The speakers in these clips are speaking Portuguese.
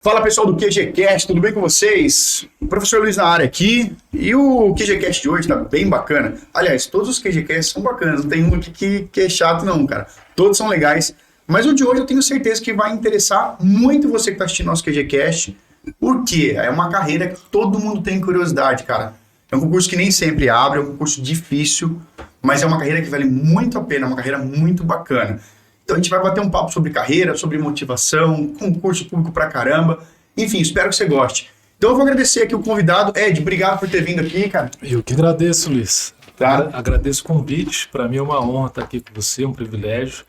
Fala pessoal do QGCast, tudo bem com vocês? O professor Luiz na área aqui e o QGCast de hoje tá bem bacana. Aliás, todos os QGCasts são bacanas, não tem um aqui que é chato não, cara. Todos são legais, mas o de hoje eu tenho certeza que vai interessar muito você que tá assistindo nosso QGCast, porque é uma carreira que todo mundo tem curiosidade, cara. É um concurso que nem sempre abre, é um concurso difícil, mas é uma carreira que vale muito a pena, é uma carreira muito bacana. Então a gente vai bater um papo sobre carreira, sobre motivação, concurso público pra caramba. Enfim, espero que você goste. Então eu vou agradecer aqui o convidado. Ed, obrigado por ter vindo aqui, cara. Eu que agradeço, Luiz. Tá. Agradeço o convite. Para mim é uma honra estar aqui com você, um privilégio.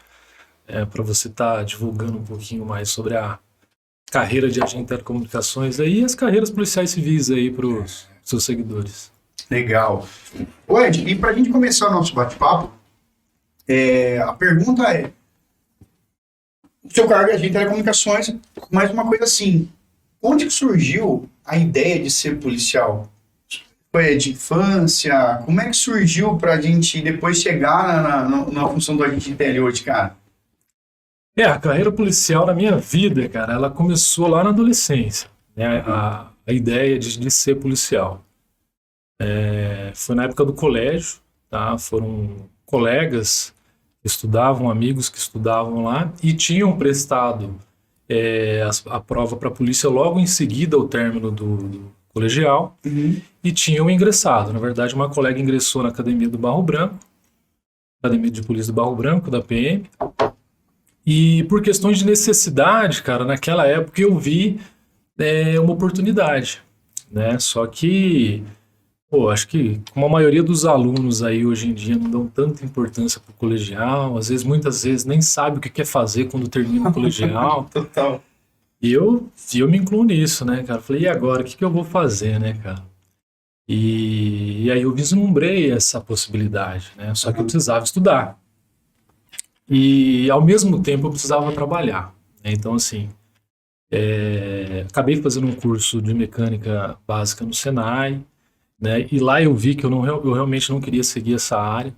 Para você estar divulgando um pouquinho mais sobre a carreira de agente de telecomunicações aí, e as carreiras policiais civis aí para os seus seguidores. Legal. Ô Ed, e pra gente começar o nosso bate-papo, a pergunta é: o seu cargo é agente de telecomunicações, mas uma coisa assim, onde que surgiu a ideia de ser policial? Foi de infância? Como é que surgiu pra gente depois chegar na função do agente de tele hoje, cara? A carreira policial na minha vida, cara, ela começou lá na adolescência, né? A ideia de ser policial. Foi na época do colégio, tá? Foram colegas que estudavam, amigos que estudavam lá e tinham prestado a prova para a polícia logo em seguida ao término do colegial e tinham ingressado. Na verdade, uma colega ingressou na Academia do Barro Branco, Academia de Polícia do Barro Branco, da PM, e por questões de necessidade, cara, naquela época eu vi uma oportunidade, né? Só que acho que como a maioria dos alunos aí hoje em dia não dão tanta importância pro colegial, muitas vezes nem sabe o que quer fazer quando termina o colegial. Total. E eu me incluo nisso, né, cara? Falei, e agora, o que eu vou fazer, né, cara? E aí eu vislumbrei essa possibilidade, né? Só que eu precisava estudar. E ao mesmo tempo eu precisava trabalhar, né? Então, assim, acabei fazendo um curso de mecânica básica no Senai, né? E lá eu vi que eu realmente não queria seguir essa área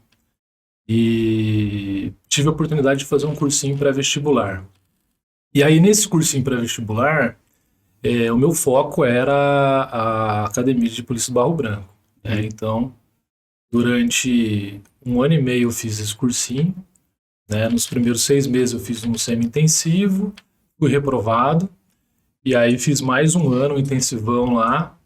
e tive a oportunidade de fazer um cursinho pré-vestibular. E aí nesse cursinho pré-vestibular, o meu foco era a Academia de Polícia do Barro Branco, né? Então, durante 1 ano e meio eu fiz esse cursinho, né? Nos primeiros 6 meses eu fiz um semi-intensivo, fui reprovado, e aí fiz mais 1 ano intensivão lá,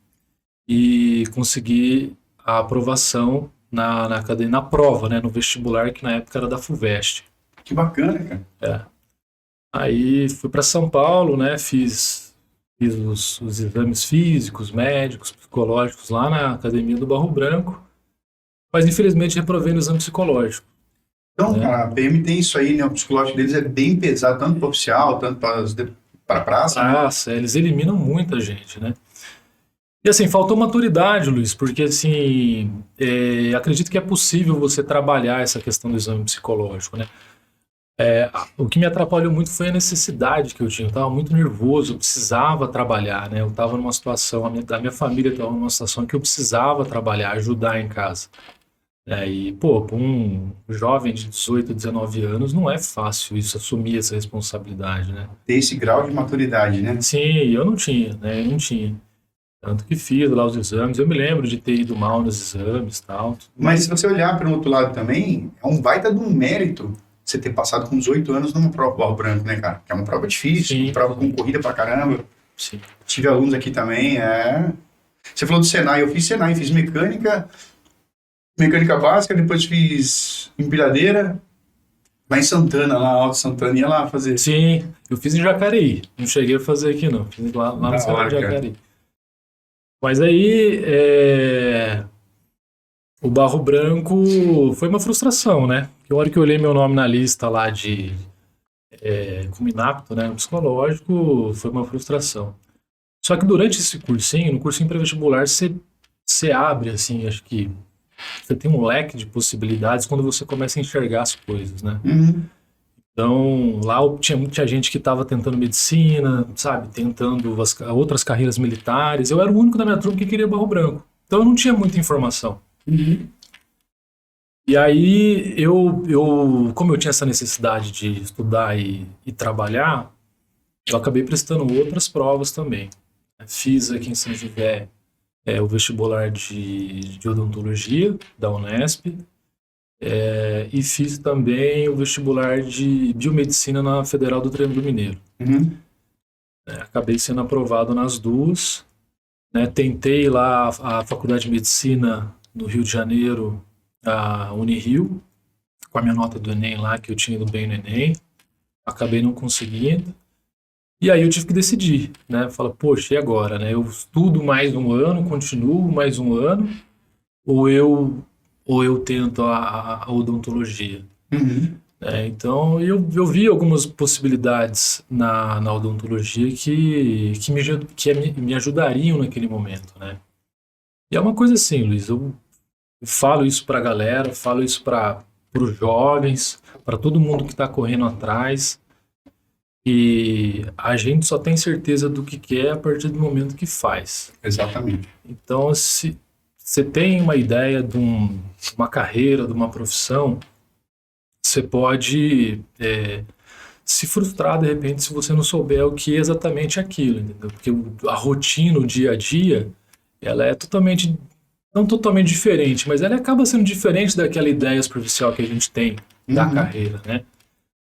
e consegui a aprovação na prova, né, no vestibular, que na época era da FUVEST. Que bacana, cara. Aí fui para São Paulo, né, fiz os exames físicos, médicos, psicológicos lá na Academia do Barro Branco, mas infelizmente reprovei no exame psicológico. Então, cara, a PM tem isso aí, né? O psicológico deles é bem pesado, tanto para oficial, tanto para praça. Praça, eles eliminam muita gente, né? E assim, faltou maturidade, Luiz, porque assim, acredito que é possível você trabalhar essa questão do exame psicológico, né? O que me atrapalhou muito foi a necessidade que eu tinha. Eu estava muito nervoso, eu precisava trabalhar, né? Eu estava numa situação, a minha família estava numa situação que eu precisava trabalhar, ajudar em casa. E, para um jovem de 18, 19 anos, não é fácil isso, assumir essa responsabilidade, né? Ter esse grau de maturidade, né? Sim, eu não tinha, né? Eu não tinha. Tanto que fiz lá os exames, eu me lembro de ter ido mal nos exames e tal. Mas se você olhar para o outro lado também, é um baita de um mérito você ter passado com 18 anos numa prova Barro Branco, né, cara? Que é uma prova difícil, uma prova concorrida pra caramba. Sim. Tive alunos aqui também, Você falou do Senai, eu fiz Senai, fiz mecânica básica, depois fiz empilhadeira, lá em Santana, lá, Alto Santana, ia lá fazer. Sim, eu fiz em Jacareí, não cheguei a fazer aqui não, fiz lá no Senai de Jacareí. Mas aí, o Barro Branco foi uma frustração, né? Que a hora que eu olhei meu nome na lista lá como inapto, né, psicológico, foi uma frustração. Só que durante esse cursinho, no cursinho pré-vestibular, você abre, assim, acho que você tem um leque de possibilidades quando você começa a enxergar as coisas, né? Então, lá tinha muita gente que estava tentando medicina, sabe? Tentando outras carreiras militares. Eu era o único da minha turma que queria Barro Branco. Então, eu não tinha muita informação. E aí, como eu tinha essa necessidade de estudar e trabalhar, eu acabei prestando outras provas também. Fiz aqui em São José o vestibular de odontologia da Unesp, e fiz também o vestibular de biomedicina na Federal do Triângulo Mineiro. Uhum. Acabei sendo aprovado nas duas, né? Tentei lá a Faculdade de Medicina no Rio de Janeiro, a Unirio, com a minha nota do Enem lá, que eu tinha ido bem no Enem. Acabei não conseguindo. E aí eu tive que decidir, né? Fala, poxa, e agora, né? Eu estudo mais um ano, continuo mais um ano, ou eu tento a odontologia? Uhum. Então eu vi algumas possibilidades na odontologia que me ajudariam naquele momento, né? E é uma coisa assim, Luiz, eu falo isso pra galera, falo isso para os jovens, para todo mundo que está correndo atrás. E a gente só tem certeza do que quer a partir do momento que faz. Exatamente. Então, se você tem uma ideia de uma carreira, de uma profissão, você pode se frustrar de repente se você não souber o que é exatamente aquilo, entendeu? Porque a rotina, o dia a dia, ela é totalmente, não totalmente diferente, mas ela acaba sendo diferente daquela ideia superficial que a gente tem da Uhum. carreira, né?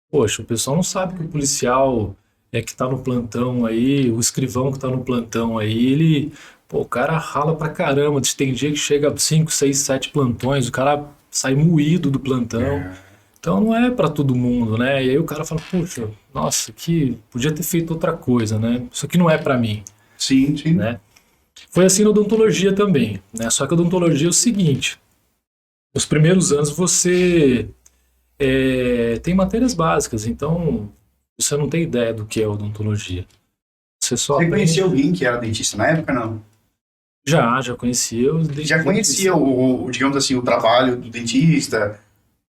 Poxa, o pessoal não sabe que o policial que tá no plantão aí, o escrivão que tá no plantão aí, o cara rala pra caramba, tem dia que chega a 5, 6, 7 plantões, o cara sai moído do plantão. Então não é pra todo mundo, né? E aí o cara fala, poxa, nossa, que podia ter feito outra coisa, né? Isso aqui não é pra mim, Sim, sim. né? Foi assim na odontologia também, né? Só que a odontologia é o seguinte, os primeiros anos você tem matérias básicas, então você não tem ideia do que é odontologia. Você só Você aprende. conhecia alguém que era dentista na época, não? Já conhecia os Já conhecia digamos assim, o trabalho do dentista?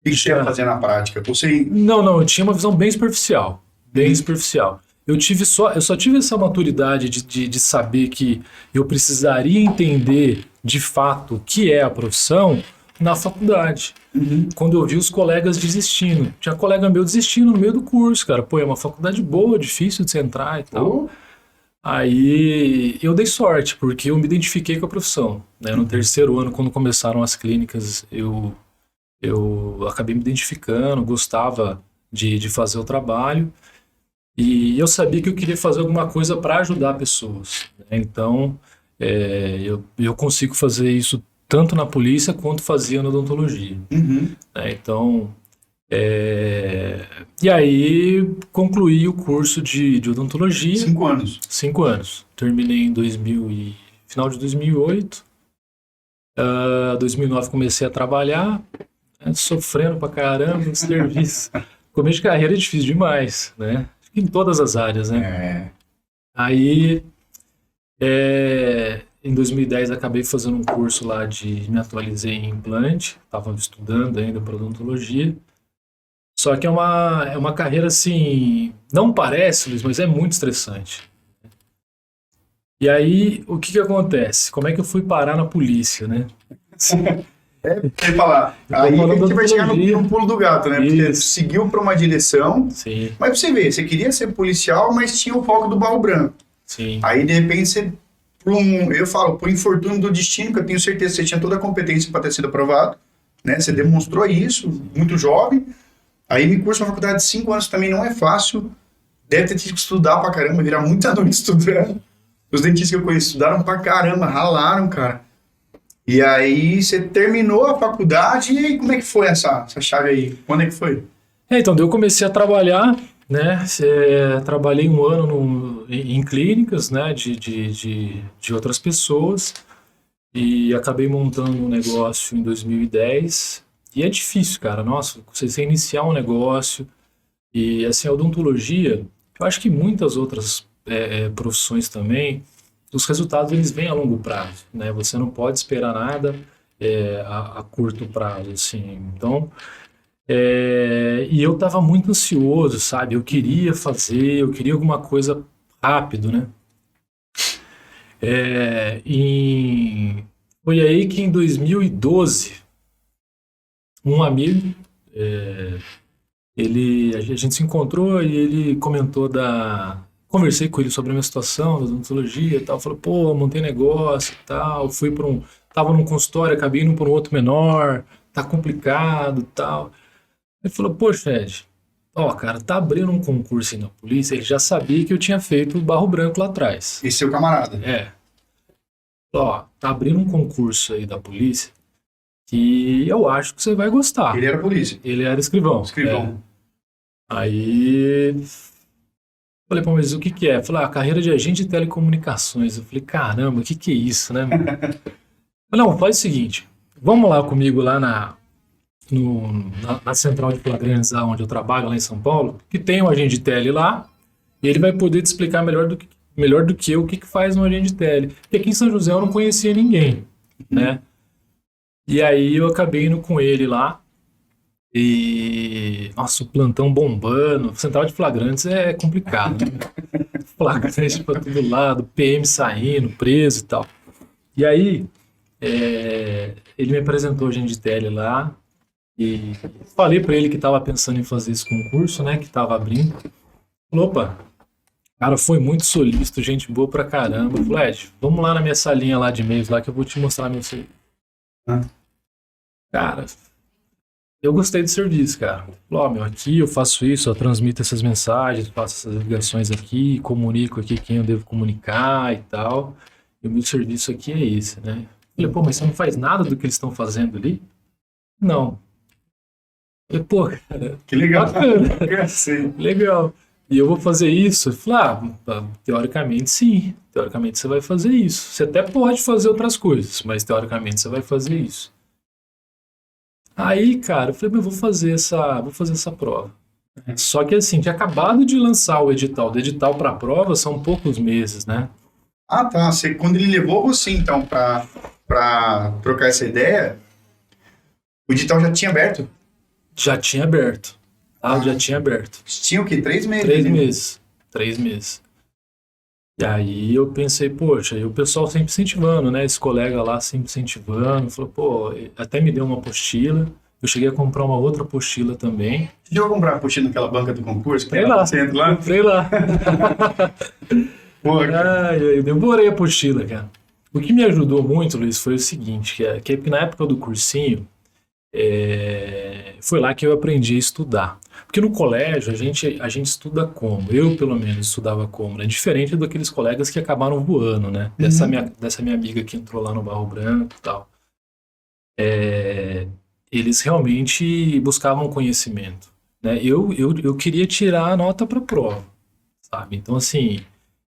O que você ia Já. fazer na prática? Você... Não, eu tinha uma visão bem superficial. Bem superficial. Eu só tive essa maturidade de saber que eu precisaria entender de fato o que é a profissão na faculdade. Uhum. Quando eu vi os colegas desistindo. Tinha colega meu desistindo no meio do curso, cara. Pô, é uma faculdade boa, difícil de você entrar e tal. Oh, Aí eu dei sorte, porque eu me identifiquei com a profissão, né? No terceiro ano, quando começaram as clínicas, eu acabei me identificando, gostava de fazer o trabalho e eu sabia que eu queria fazer alguma coisa para ajudar pessoas, né? Então, eu consigo fazer isso tanto na polícia quanto fazia na odontologia, uhum. né? Então, e aí concluí o curso de odontologia, 5 anos. 5 anos. Terminei em final de 2008. 2009 comecei a trabalhar, né, sofrendo pra caramba no serviço. Começo de carreira é difícil demais, né? Acho que em todas as áreas, né? É. Aí, em 2010 acabei fazendo um curso lá me atualizei em implante, estava estudando ainda para odontologia. Só que é uma carreira assim, não parece, Luiz, mas é muito estressante. E aí, o que acontece? Como é que eu fui parar na polícia, né? Quer falar, aí a gente vai chegar no pulo do gato, né? Porque Isso. seguiu para uma direção, Sim, mas pra você ver, você queria ser policial, mas tinha o foco do barro branco. sim. Aí, de repente, você, por infortúnio do destino, que eu tenho certeza que você tinha toda a competência para ter sido aprovado, né? Você demonstrou isso, muito jovem. Aí, me curso na faculdade de 5 anos também não é fácil. Deve ter tido que estudar pra caramba, virar muita noite estudando. Os dentistas que eu conheço estudaram pra caramba, ralaram, cara. E aí, você terminou a faculdade, e aí, como é que foi essa chave aí? Quando é que foi? Então, daí eu comecei a trabalhar, né? Trabalhei um ano em clínicas, né? De outras pessoas e acabei montando um negócio em 2010. E é difícil, cara. Nossa, você iniciar um negócio e assim a odontologia, eu acho que muitas outras profissões também, os resultados eles vêm a longo prazo, né? Você não pode esperar nada a curto prazo, assim. Então, e eu estava muito ansioso, sabe? Eu queria fazer, eu queria alguma coisa rápido, né? Foi aí que em 2012, um amigo, a gente se encontrou e ele comentou conversei com ele sobre a minha situação, da odontologia e tal. Falei, pô, montei negócio e tal. Tava num consultório, acabei indo para um outro menor, tá complicado e tal. Ele falou, poxa, Ed, ó, cara, tá abrindo um concurso aí na polícia. Ele já sabia que eu tinha feito o Barro Branco lá atrás. Esse seu camarada. É. Ó, tá abrindo um concurso aí da polícia que eu acho que você vai gostar. Ele era polícia. Ele era escrivão. Escrivão. Aí falei, pô, mas o que que é? Falei, a carreira de agente de telecomunicações. Eu falei, caramba, o que que é isso, né, mano? Falei, não, faz o seguinte, vamos lá comigo lá na central de flagrantes, lá onde eu trabalho, lá em São Paulo, que tem um agente de tele lá, e ele vai poder te explicar melhor do que eu o que que faz no agente de tele. Porque aqui em São José eu não conhecia ninguém, né? E aí eu acabei indo com ele lá, e, nossa, o plantão bombando, central de flagrantes é complicado, né? Flagrante pra todo lado, PM saindo, preso e tal. E aí, ele me apresentou a agente de tele lá, e falei pra ele que tava pensando em fazer esse concurso, né, que tava abrindo. Falou, opa, cara, foi muito solícito, gente boa pra caramba. Falei, Ed, vamos lá na minha salinha lá de e-mails lá que eu vou te mostrar meu serviço. Cara, eu gostei do serviço, cara. Falou, ó, meu, aqui eu faço isso, eu transmito essas mensagens, faço essas ligações aqui, comunico aqui quem eu devo comunicar e tal. E o meu serviço aqui é esse, né? Falei, pô, mas você não faz nada do que eles estão fazendo ali? Não. Falei, pô, cara, Que legal. bacana, Sim. legal. E eu vou fazer isso? Eu falei, teoricamente sim. Teoricamente você vai fazer isso. Você até pode fazer outras coisas, mas teoricamente você vai fazer isso. Aí, cara, eu falei, eu vou fazer essa prova. Só que assim, tinha acabado de lançar o edital. Do edital para a prova são poucos meses, né? Ah, tá. Quando ele levou você, então, pra trocar essa ideia, o edital já tinha aberto? Já tinha aberto. Tá? Ah. Já tinha aberto. Tinha o quê? 3 meses? 3 né? meses. 3 meses. E aí eu pensei, poxa, e o pessoal sempre incentivando, né? Esse colega lá sempre incentivando. Falou, pô, até me deu uma apostila. Eu cheguei a comprar uma outra apostila também. Você chegou a comprar a apostila naquela banca do concurso? Que Comprei era lá. você entra lá? Comprei lá. Pô, cara. Ai, eu devorei a apostila, cara. O que me ajudou muito, Luiz, foi o seguinte, que na época do cursinho, foi lá que eu aprendi a estudar. Porque no colégio a gente estuda como? Eu, pelo menos, estudava como, né? Diferente daqueles colegas que acabaram voando, né? Dessa minha amiga que entrou lá no Barro Branco e tal. Eles realmente buscavam conhecimento, né? Eu queria tirar a nota para prova, sabe? Então, assim,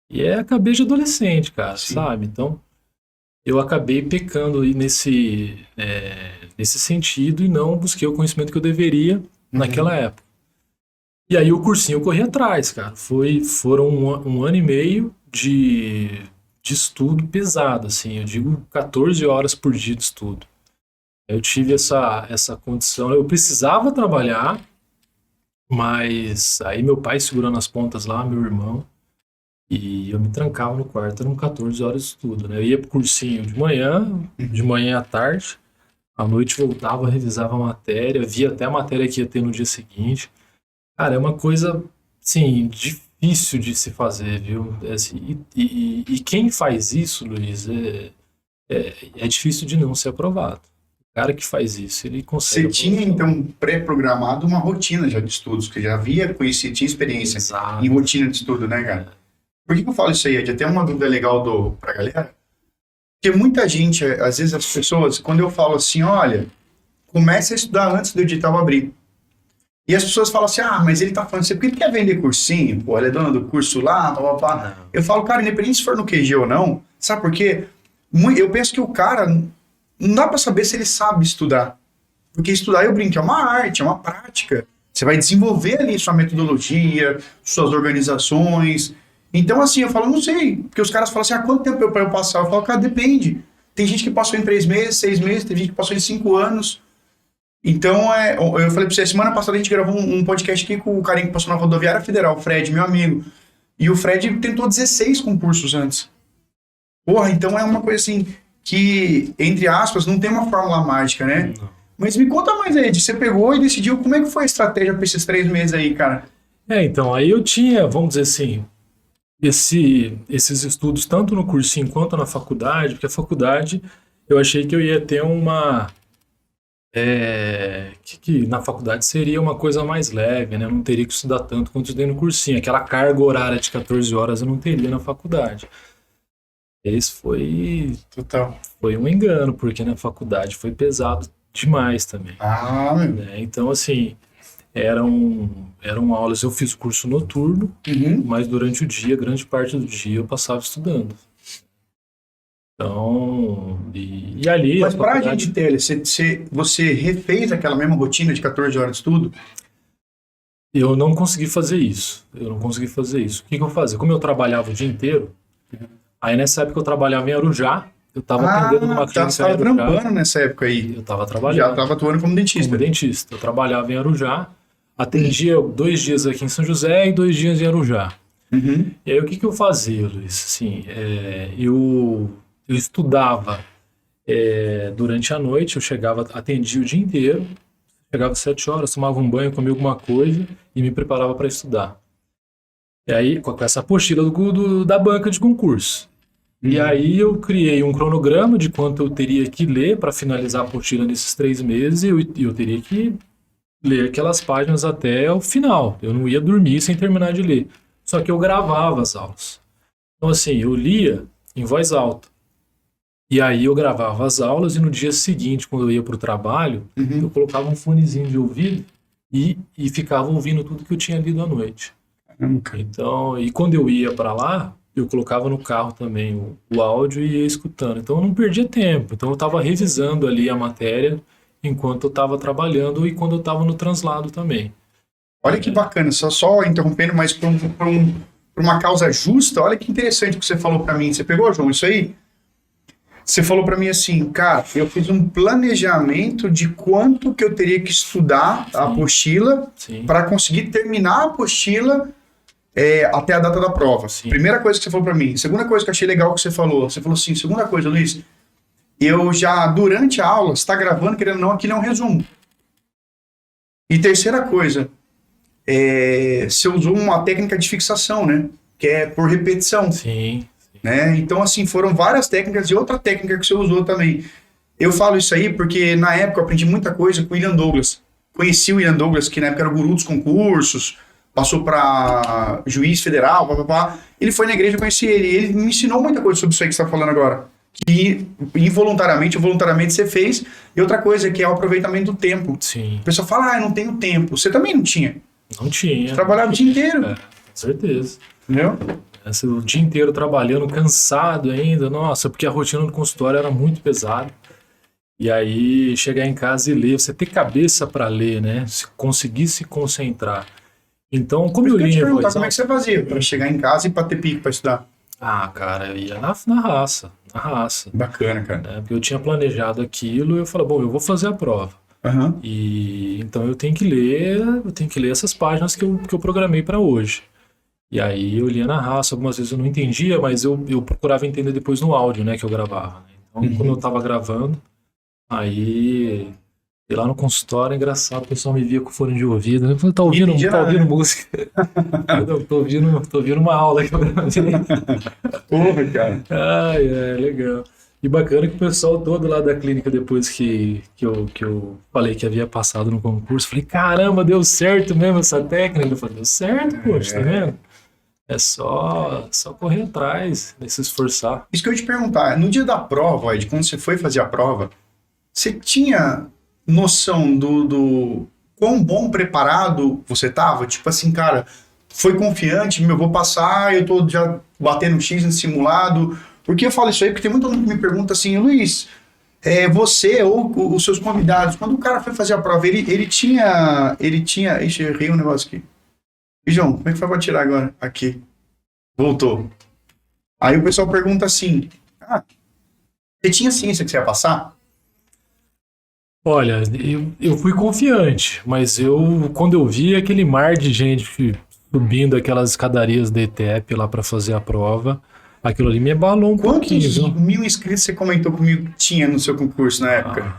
e é a cabeça de adolescente, cara, Sim. sabe? Então, eu acabei pecando aí nesse sentido e não busquei o conhecimento que eu deveria naquela época. E aí o cursinho eu corri atrás, cara. Foram um ano e meio de estudo pesado, assim. Eu digo 14 horas por dia de estudo. Eu tive essa condição. Eu precisava trabalhar, mas aí meu pai segurando as pontas lá, meu irmão, e eu me trancava no quarto, eram 14 horas de estudo, né? Eu ia pro cursinho de manhã à tarde, à noite voltava, revisava a matéria, via até a matéria que ia ter no dia seguinte. Cara, é uma coisa, sim, difícil de se fazer, viu? Assim, e quem faz isso, Luiz, é difícil de não ser aprovado. O cara que faz isso, ele Você consegue tinha, aprovação. então, pré-programado uma rotina já de estudos, que já havia conhecido, tinha experiência Exato. em rotina de estudo, né, cara? Por que eu falo isso aí, Ed? Até uma dúvida legal pra galera. Porque muita gente, às vezes as pessoas, quando eu falo assim, olha, comece a estudar antes do edital abrir. E as pessoas falam assim, mas ele tá falando assim, por que ele quer vender cursinho? Pô, ele é dono do curso lá, papapá. Não. Eu falo, cara, independente se for no QG ou não, sabe por quê? Eu penso que o cara, não dá pra saber se ele sabe estudar. Porque estudar, eu brinco, é uma arte, é uma prática. Você vai desenvolver ali sua metodologia, suas organizações. Então, assim, eu falo, não sei. Porque os caras falam assim, quanto tempo pra eu passar? Eu falo, cara, depende. Tem gente que passou em 3 meses, 6 meses, tem gente que passou em 5 anos. Então, eu falei pra você, semana passada a gente gravou um podcast aqui com o carinha que passou na Rodoviária Federal, o Fred, meu amigo. E o Fred tentou 16 concursos antes. Porra, então é uma coisa assim, que, entre aspas, não tem uma fórmula mágica, né? Não. Mas me conta mais, Ed, você pegou e decidiu como é que foi a estratégia pra esses 3 meses aí, cara? Então, aí eu tinha, vamos dizer assim, esses estudos, tanto no cursinho quanto na faculdade, porque a faculdade eu achei que eu ia ter que na faculdade seria uma coisa mais leve, né? Eu não teria que estudar tanto quanto estudei no cursinho. Aquela carga horária de 14 horas eu não teria na faculdade. Esse Total. foi um engano, porque na faculdade foi pesado demais também, Ah, meu. né? Então, assim, eram aulas, eu fiz curso noturno, Uhum. mas durante o dia, grande parte do dia, eu passava estudando. Então, e ali a Mas pra faculdade, gente ter, você refez aquela mesma rotina de 14 horas de estudo? eu não consegui fazer isso. Eu não consegui fazer isso. O que que eu fazia? Como eu trabalhava o dia inteiro, aí nessa época eu trabalhava em Arujá, eu estava atendendo numa Já clínica em estava Arujá, trampando nessa época e aí. eu estava Já trabalhando estava atuando como dentista. como dentista. Eu trabalhava em Arujá, atendia 2 dias aqui em São José e 2 dias em Arujá. Uhum. E aí o que que eu fazia, Luiz? Assim, eu estudava durante a noite, eu chegava, atendia o dia inteiro, chegava às 7 horas, tomava um banho, comia alguma coisa e me preparava para estudar. E aí, com essa apostila da banca de concurso. E aí eu criei um cronograma de quanto eu teria que ler para finalizar a apostila nesses 3 meses e eu teria que ler aquelas páginas até o final. Eu não ia dormir sem terminar de ler. Só que eu gravava as aulas. Então, assim, eu lia em voz alta. E aí eu gravava as aulas e no dia seguinte, quando eu ia para o trabalho, eu colocava um fonezinho de ouvido e ficava ouvindo tudo que eu tinha lido à noite. Caramba, cara. Então, e quando eu ia para lá, eu colocava no carro também o áudio e ia escutando. Então eu não perdia tempo. Então eu estava revisando ali a matéria enquanto eu estava trabalhando e quando eu estava no translado também. Olha que bacana, só interrompendo, mas por uma causa justa, olha que interessante o que você falou para mim. Você pegou, João, isso aí? Você falou para mim assim, cara, eu fiz um planejamento de quanto que eu teria que estudar a apostila Sim, para conseguir terminar a apostila até a data da prova. sim, Primeira coisa que você falou para mim. Segunda coisa que eu achei legal que você falou assim, segunda coisa, Luiz, eu já, durante a aula, você está gravando, querendo ou não, aquilo é um resumo. E terceira coisa, você usou uma técnica de fixação, né? Que é por repetição, sim, né? Então, assim, foram várias técnicas e outra técnica que você usou também. Eu falo isso aí porque, na época, eu aprendi muita coisa com o William Douglas. Conheci o William Douglas, que na época era o guru dos concursos, passou para juiz federal, papapá. Ele foi na igreja, eu conheci ele. Ele me ensinou muita coisa sobre isso aí que você está falando agora. Que involuntariamente ou voluntariamente você fez. E outra coisa que é o aproveitamento do tempo. sim. A pessoa fala, eu não tenho tempo. Você também não tinha. Não tinha. Você trabalhava o dia inteiro. Com certeza. Entendeu? O dia inteiro trabalhando, cansado ainda. Nossa, porque a rotina do consultório era muito pesada. E aí, chegar em casa e ler, você ter cabeça para ler, né? Se conseguir se concentrar. Então, como eu Eu ia li te em perguntar voz como é que alta, você fazia para chegar em casa e para ter pico para estudar. cara, eu ia na raça, Bacana, cara. né? Porque eu tinha planejado aquilo e eu falei, bom, eu vou fazer a prova. Aham. E então eu tenho que ler essas páginas que eu programei para hoje. E aí eu lia na raça, algumas vezes eu não entendia, mas eu procurava entender depois no áudio, né, que eu gravava, né? Então, quando eu estava gravando, aí e lá no consultório, é engraçado, o pessoal me via com fone de ouvido, né? Eu falei, entendia tá nada, ouvindo né? música? Não, tô ouvindo uma aula que eu gravei. Porra, cara. Legal. E bacana que o pessoal todo lá da clínica, depois que eu falei que havia passado no concurso, falei, caramba, deu certo mesmo essa técnica. Eu falei, deu certo, poxa, tá vendo? É só correr atrás, se esforçar. Isso que eu ia te perguntar, no dia da prova, Ed, quando você foi fazer a prova, você tinha noção do quão bom preparado você tava? Tipo assim, cara, foi confiante, eu vou passar, eu tô já batendo X no simulado. Por que eu falo isso aí? Porque tem muita gente que me pergunta assim, Luiz, você ou os seus convidados, quando o cara foi fazer a prova, ele tinha, ixi, eu errei um negócio aqui. E João, como é que foi pra tirar agora? Aqui. Voltou. Aí o pessoal pergunta assim, você tinha ciência que você ia passar? Olha, eu fui confiante, mas quando eu vi aquele mar de gente subindo aquelas escadarias da ETEP lá para fazer a prova, aquilo ali me abalou um pouquinho, Quantos viu? 1.000 inscritos você comentou comigo que tinha no seu concurso na época?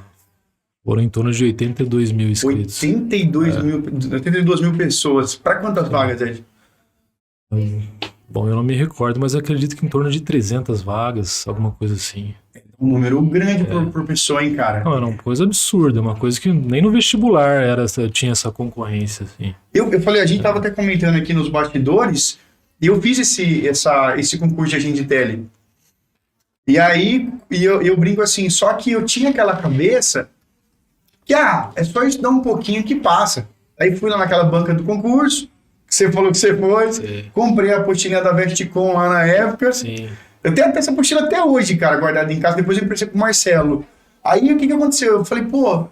Foram em torno de 82 mil inscritos. 82 mil pessoas. Para quantas vagas, Ed? Bom, eu não me recordo, mas eu acredito que em torno de 300 vagas, alguma coisa assim. Um número grande por pessoa, hein, cara? Não, era uma coisa absurda, uma coisa que nem no vestibular tinha essa concorrência, assim. Eu falei, a gente tava até comentando aqui nos bastidores, e eu fiz esse concurso de agente de tele. E aí, eu brinco assim, só que eu tinha aquela cabeça que, é só estudar um pouquinho que passa. Aí fui lá naquela banca do concurso, que você falou que você foi, Sim. comprei a apostilinha da Vesticom lá na época. Sim. Eu tenho até essa apostila até hoje, cara, guardada em casa, depois eu emprestei pro Marcelo. Aí o que aconteceu? Eu falei,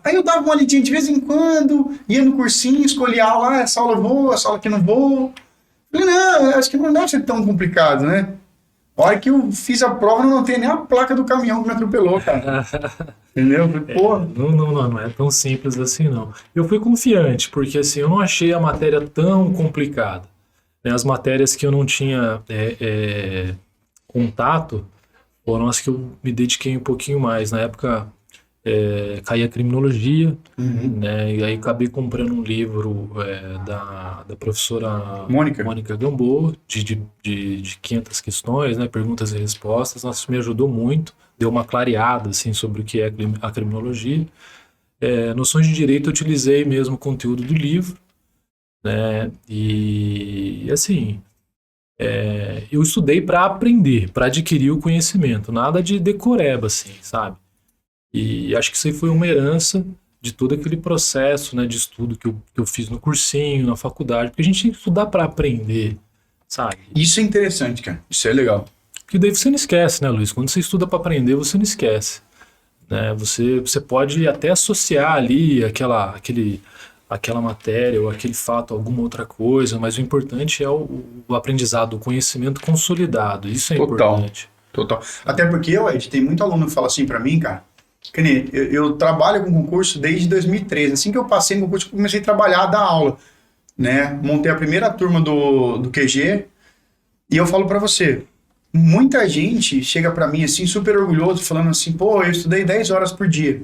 aí eu dava uma lidinha de vez em quando, ia no cursinho, escolhia a aula, essa aula eu vou, essa aula aqui não vou. Falei, não, acho que não deve ser tão complicado, né? A hora que eu fiz a prova, eu não tenho nem a placa do caminhão que me atropelou, cara. Entendeu? Eu falei, Não é tão simples assim, não. Eu fui confiante, porque assim, eu não achei a matéria tão complicada. Né? As matérias que eu não tinha contato foram as que eu me dediquei um pouquinho mais. Na época, caía criminologia, né? E aí acabei comprando um livro da professora Mônica Gamboa, de 500 questões, né? Perguntas e respostas. Nossa, isso me ajudou muito, deu uma clareada assim, sobre o que é a criminologia. Noções de direito eu utilizei mesmo o conteúdo do livro, né? E assim, eu estudei para aprender, para adquirir o conhecimento, nada de decoreba, assim, sabe? E acho que isso aí foi uma herança de todo aquele processo, né, de estudo que eu fiz no cursinho, na faculdade, porque a gente tem que estudar para aprender, sabe? isso é interessante, cara. Isso é legal. Porque daí você não esquece, né, Luiz? Quando você estuda para aprender, você não esquece, né? Você pode até associar ali aquela matéria ou aquele fato a alguma outra coisa, mas o importante é o aprendizado, o conhecimento consolidado. Isso é importante. Total. Até porque, Ed, tem muito aluno que fala assim pra mim, cara, que nem eu trabalho com concurso desde 2013. Assim que eu passei no concurso, eu comecei a trabalhar, a dar aula, né? Montei a primeira turma do QG e eu falo pra você, muita gente chega pra mim assim, super orgulhoso, falando assim, eu estudei 10 horas por dia.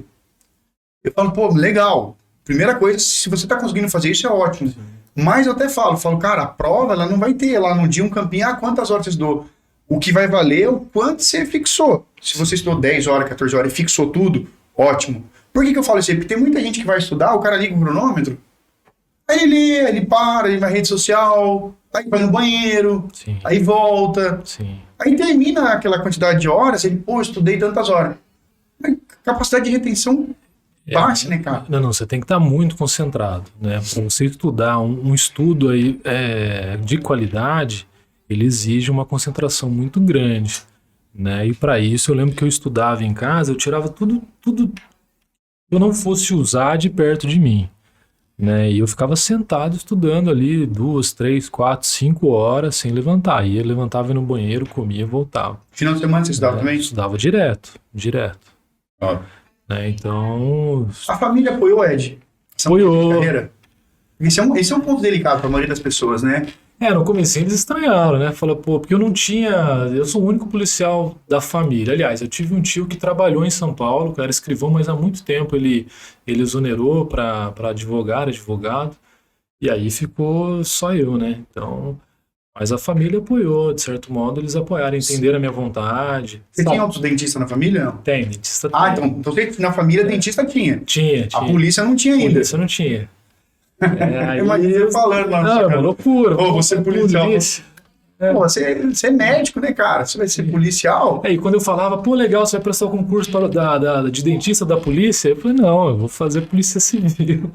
Eu falo, legal. Primeira coisa, se você tá conseguindo fazer isso, é ótimo. Sim. Mas eu até falo, cara, a prova, ela não vai ter lá no dia um campinho, quantas horas você estudou? O que vai valer é o quanto você fixou. Se você estudou 10 horas, 14 horas e fixou tudo, ótimo. Por que eu falo isso aí? Porque tem muita gente que vai estudar, o cara liga o cronômetro, aí ele lê, ele para, ele vai na rede social, aí vai no banheiro, Sim. aí volta, Sim. aí termina aquela quantidade de horas, ele, estudei tantas horas. A capacidade de retenção baixa, né, cara? Não, você tem que estar muito concentrado, né? Para você estudar um estudo aí de qualidade, ele exige uma concentração muito grande, né? E para isso eu lembro que eu estudava em casa, eu tirava tudo que eu não fosse usar de perto de mim, né? E eu ficava sentado estudando ali 2, 3, 4, 5 horas sem levantar. Levantava ia no banheiro, comia e voltava. Final de semana você estudava também? Estudava direto. Ó. Né? Então... A família apoiou, Ed? Apoiou. Esse é um ponto delicado para a maioria das pessoas, né? No começo eles estranharam, né? Falaram, porque eu sou o único policial da família. Aliás, eu tive um tio que trabalhou em São Paulo, que era escrivão, mas há muito tempo ele exonerou para advogado, e aí ficou só eu, né? Então, mas a família apoiou, de certo modo, eles apoiaram, entenderam a minha vontade. Você tinha outro dentista na família, não? Tem, dentista tem. Então na família dentista tinha. Tinha. A polícia não tinha ainda. A polícia não tinha. Imagina você falando lá. Não, é uma loucura. Você é policial. Você é médico, né, cara? Você vai ser policial. E quando eu falava, legal, você vai prestar o concurso de dentista da polícia, eu falei, não, eu vou fazer polícia civil.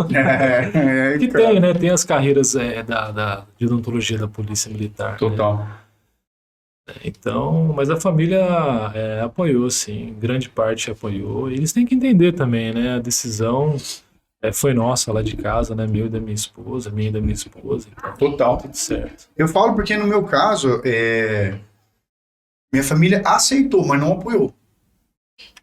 Que tem, né? Tem as carreiras de odontologia da polícia militar. Total. Né? Então, mas a família apoiou, sim, grande parte apoiou. E eles têm que entender também, né? A decisão foi nossa lá de casa, né? Minha e da minha esposa. Então, total. Tudo certo. Eu falo porque no meu caso, minha família aceitou, mas não apoiou.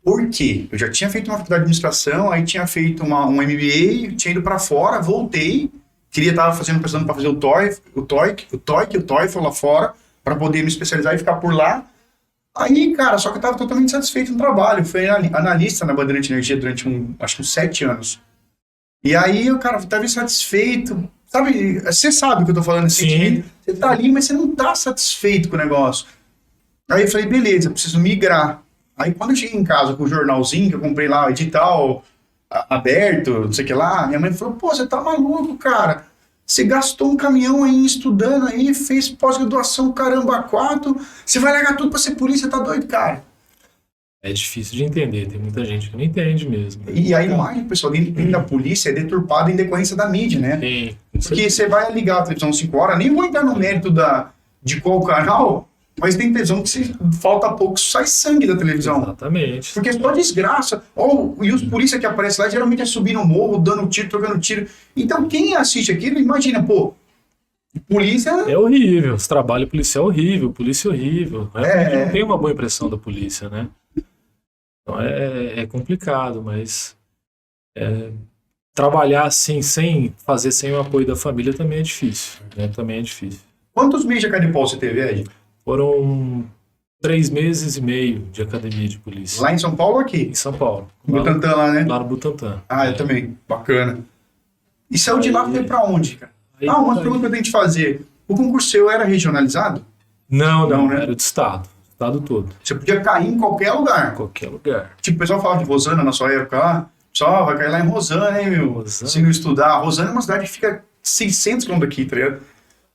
Por quê? Eu já tinha feito uma faculdade de administração, aí tinha feito um MBA, tinha ido para fora, voltei, precisando para fazer o TOEFL lá fora, para poder me especializar e ficar por lá. Aí, cara, só que eu estava totalmente satisfeito no trabalho. Fui analista na Bandeirantes Energia durante acho que uns 7 anos. E aí, cara, estava insatisfeito, Sabe, você sabe o que eu tô falando, esse Sim. sentimento. Você tá ali, mas você não tá satisfeito com o negócio. Aí eu falei, beleza, eu preciso migrar. Aí quando eu cheguei em casa com o jornalzinho que eu comprei lá, o edital aberto, não sei o que lá, minha mãe falou, pô, você tá maluco, cara. Você gastou um caminhão aí estudando aí, fez pós-graduação, caramba, quatro. Você vai largar tudo pra ser polícia, tá doido, cara. É difícil de entender, tem muita gente que não entende mesmo. E a imagem, pessoal, dentro da polícia é deturpada em decorrência da mídia, né? Tem, Porque você vai ligar a televisão 5 horas, nem vou entrar no mérito de qual canal, mas tem televisão que se falta pouco, sai sangue da televisão. exatamente. Porque é só desgraça. E os polícia que aparecem lá geralmente é subir no morro, dando tiro, trocando tiro. Então quem assiste aquilo, imagina, pô, polícia. É horrível, esse trabalho policial é horrível, polícia é horrível. É. Não tem uma boa impressão da polícia, né? Então é complicado, mas trabalhar assim, sem o apoio da família também é difícil. Né? Também é difícil. Quantos meses de academia você teve, Ed? Foram 3 meses e meio de academia de polícia. Lá em São Paulo ou aqui? Em São Paulo. Butantã lá, né? Lá no Butantã. Ah, eu também. Bacana. E saiu de lá, foi pra onde, cara? Aí- Uma pergunta que eu tenho que te fazer. O concurso seu era regionalizado? Não, Não, né? era do estado. Estado todo. Você podia cair em qualquer lugar. Em qualquer lugar. Tipo, o pessoal falava de Rosana na sua época lá. Pessoal, vai cair lá em Rosana, hein, meu? Rosana. Se não estudar. Rosana é uma cidade que fica 600 km daqui, tá ligado?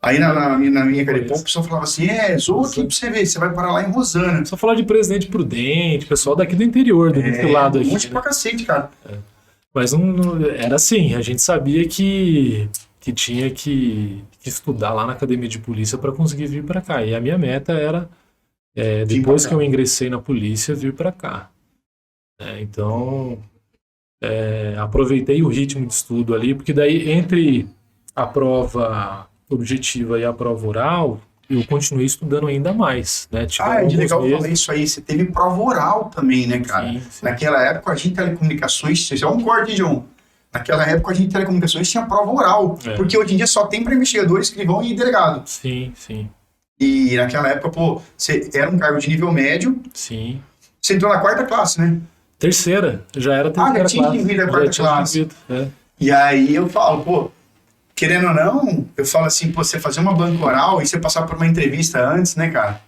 Aí na minha academia, o pessoal falava assim, zoa aqui pra você ver, você vai parar lá em Rosana. Só falar de Presidente Prudente, pessoal daqui do interior, desse lado Um aqui. monte né? pra cacete, cara. Mas não era assim, a gente sabia que tinha que estudar lá na academia de polícia para conseguir vir para cá. E a minha meta era, depois que eu ingressei na polícia, vir para cá. Então, aproveitei o ritmo de estudo ali, porque daí entre a prova objetiva e a prova oral, eu continuei estudando ainda mais. Né? É de legal falar isso aí. Você teve prova oral também, né, cara? Sim. Naquela época, a gente telecomunicações, isso é um corte, João. Naquela época, a gente telecomunicações tinha prova oral. Porque hoje em dia só tem para investigador, escrivão e delegado. Sim, sim. E naquela época, pô, você era um cargo de nível médio. Sim. Você entrou na 4ª classe, né? Terceira, já era terceira já tinha classe. vindo a Já 4ª tinha classe. vindo, E aí eu falo, pô, querendo ou não, eu falo assim, pô, você fazer uma banca oral e você passar por uma entrevista antes, né, cara?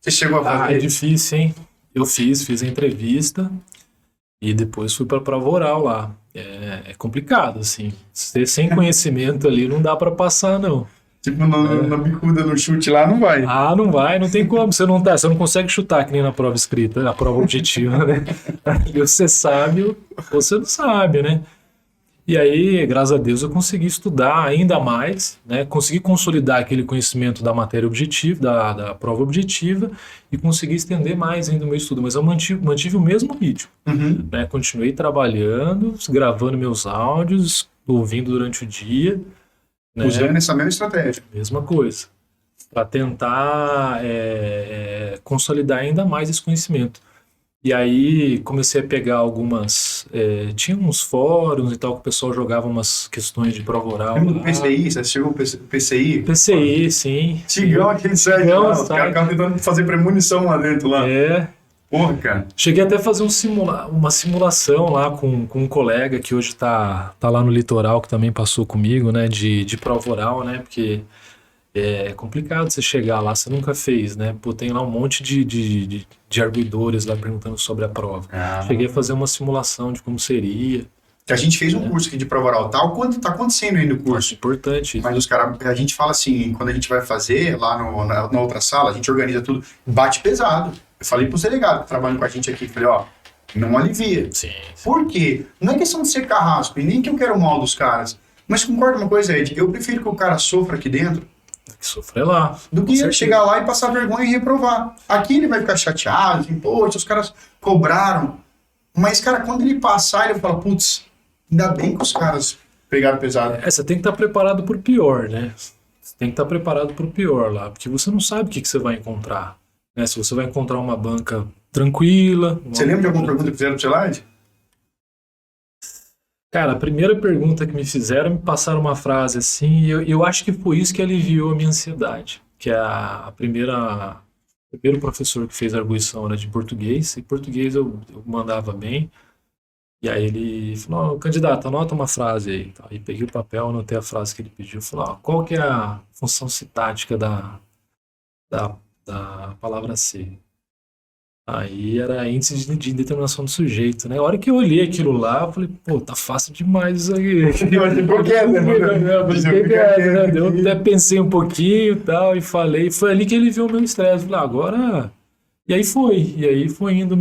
Você chegou a fazer? É difícil, hein? Eu fiz a entrevista e depois fui para a prova oral lá. É complicado, assim. Sem conhecimento ali não dá para passar, não. Tipo, na bicuda, no chute lá, não vai. Não vai, não tem como. Você não consegue chutar que nem na prova escrita, na prova objetiva, né? Você sabe ou você não sabe, né? E aí, graças a Deus, eu consegui estudar ainda mais, né? Consegui consolidar aquele conhecimento da matéria objetiva, da prova objetiva, e consegui estender mais ainda o meu estudo. Mas eu mantive o mesmo ritmo, né? Continuei trabalhando, gravando meus áudios, ouvindo durante o dia. Né? Usando essa mesma estratégia. Mesma coisa. Para tentar consolidar ainda mais esse conhecimento. E aí comecei a pegar algumas... tinha uns fóruns e tal que o pessoal jogava umas questões de prova oral. Lembra do PCI? Você chegou no PCI? PCI, sim. Tigão, aquele site lá. Os caras ficavam tentando fazer premonição lá dentro. Lá. Porra, cara. Cheguei até a fazer uma simulação lá com um colega que hoje tá lá no litoral, que também passou comigo, né? De prova oral, né? Porque... é complicado você chegar lá, você nunca fez, né? Pô, tem lá um monte de arguidores lá perguntando sobre a prova. Cheguei a fazer uma simulação de como seria. Que a gente fez um curso aqui de prova oral, tá acontecendo aí no curso. Importante. Mas os caras, a gente fala assim, quando a gente vai fazer lá na outra sala, a gente organiza tudo, bate pesado. Eu falei pros delegados que trabalham com a gente aqui, falei, não alivia. Sim. Por quê? Não é questão de ser carrasco, e nem que eu quero o mal dos caras. Mas concorda uma coisa, Ed? Eu prefiro que o cara sofra aqui dentro Que sofrer lá. do que ele chegar lá e passar vergonha e reprovar. Aqui ele vai ficar chateado, assim, poxa, os caras cobraram. Mas, cara, quando ele passar, ele fala, putz, ainda bem que os caras pegaram pesado. Você tem que estar preparado pro pior, né? Você tem que estar preparado pro pior lá, porque você não sabe o que você vai encontrar. Né? Se você vai encontrar uma banca tranquila... Você lembra de alguma pergunta que fizeram pro seu Ed? Cara, a primeira pergunta que me fizeram, me passaram uma frase assim, e eu acho que foi isso que aliviou a minha ansiedade. Que o primeiro professor que fez a arguição era de português, e português eu mandava bem. E aí ele falou, candidato, anota uma frase aí. Tá? Aí peguei o papel, anotei a frase que ele pediu. Falei, qual que é a função sintática da palavra ser? Aí era índice de determinação do sujeito, né? A hora que eu olhei aquilo lá, eu falei, pô, tá fácil demais isso aqui. Eu até pensei um pouquinho e tal, e falei. Foi ali que ele viu o meu estresse. Falei, agora... E aí foi. E aí foi indo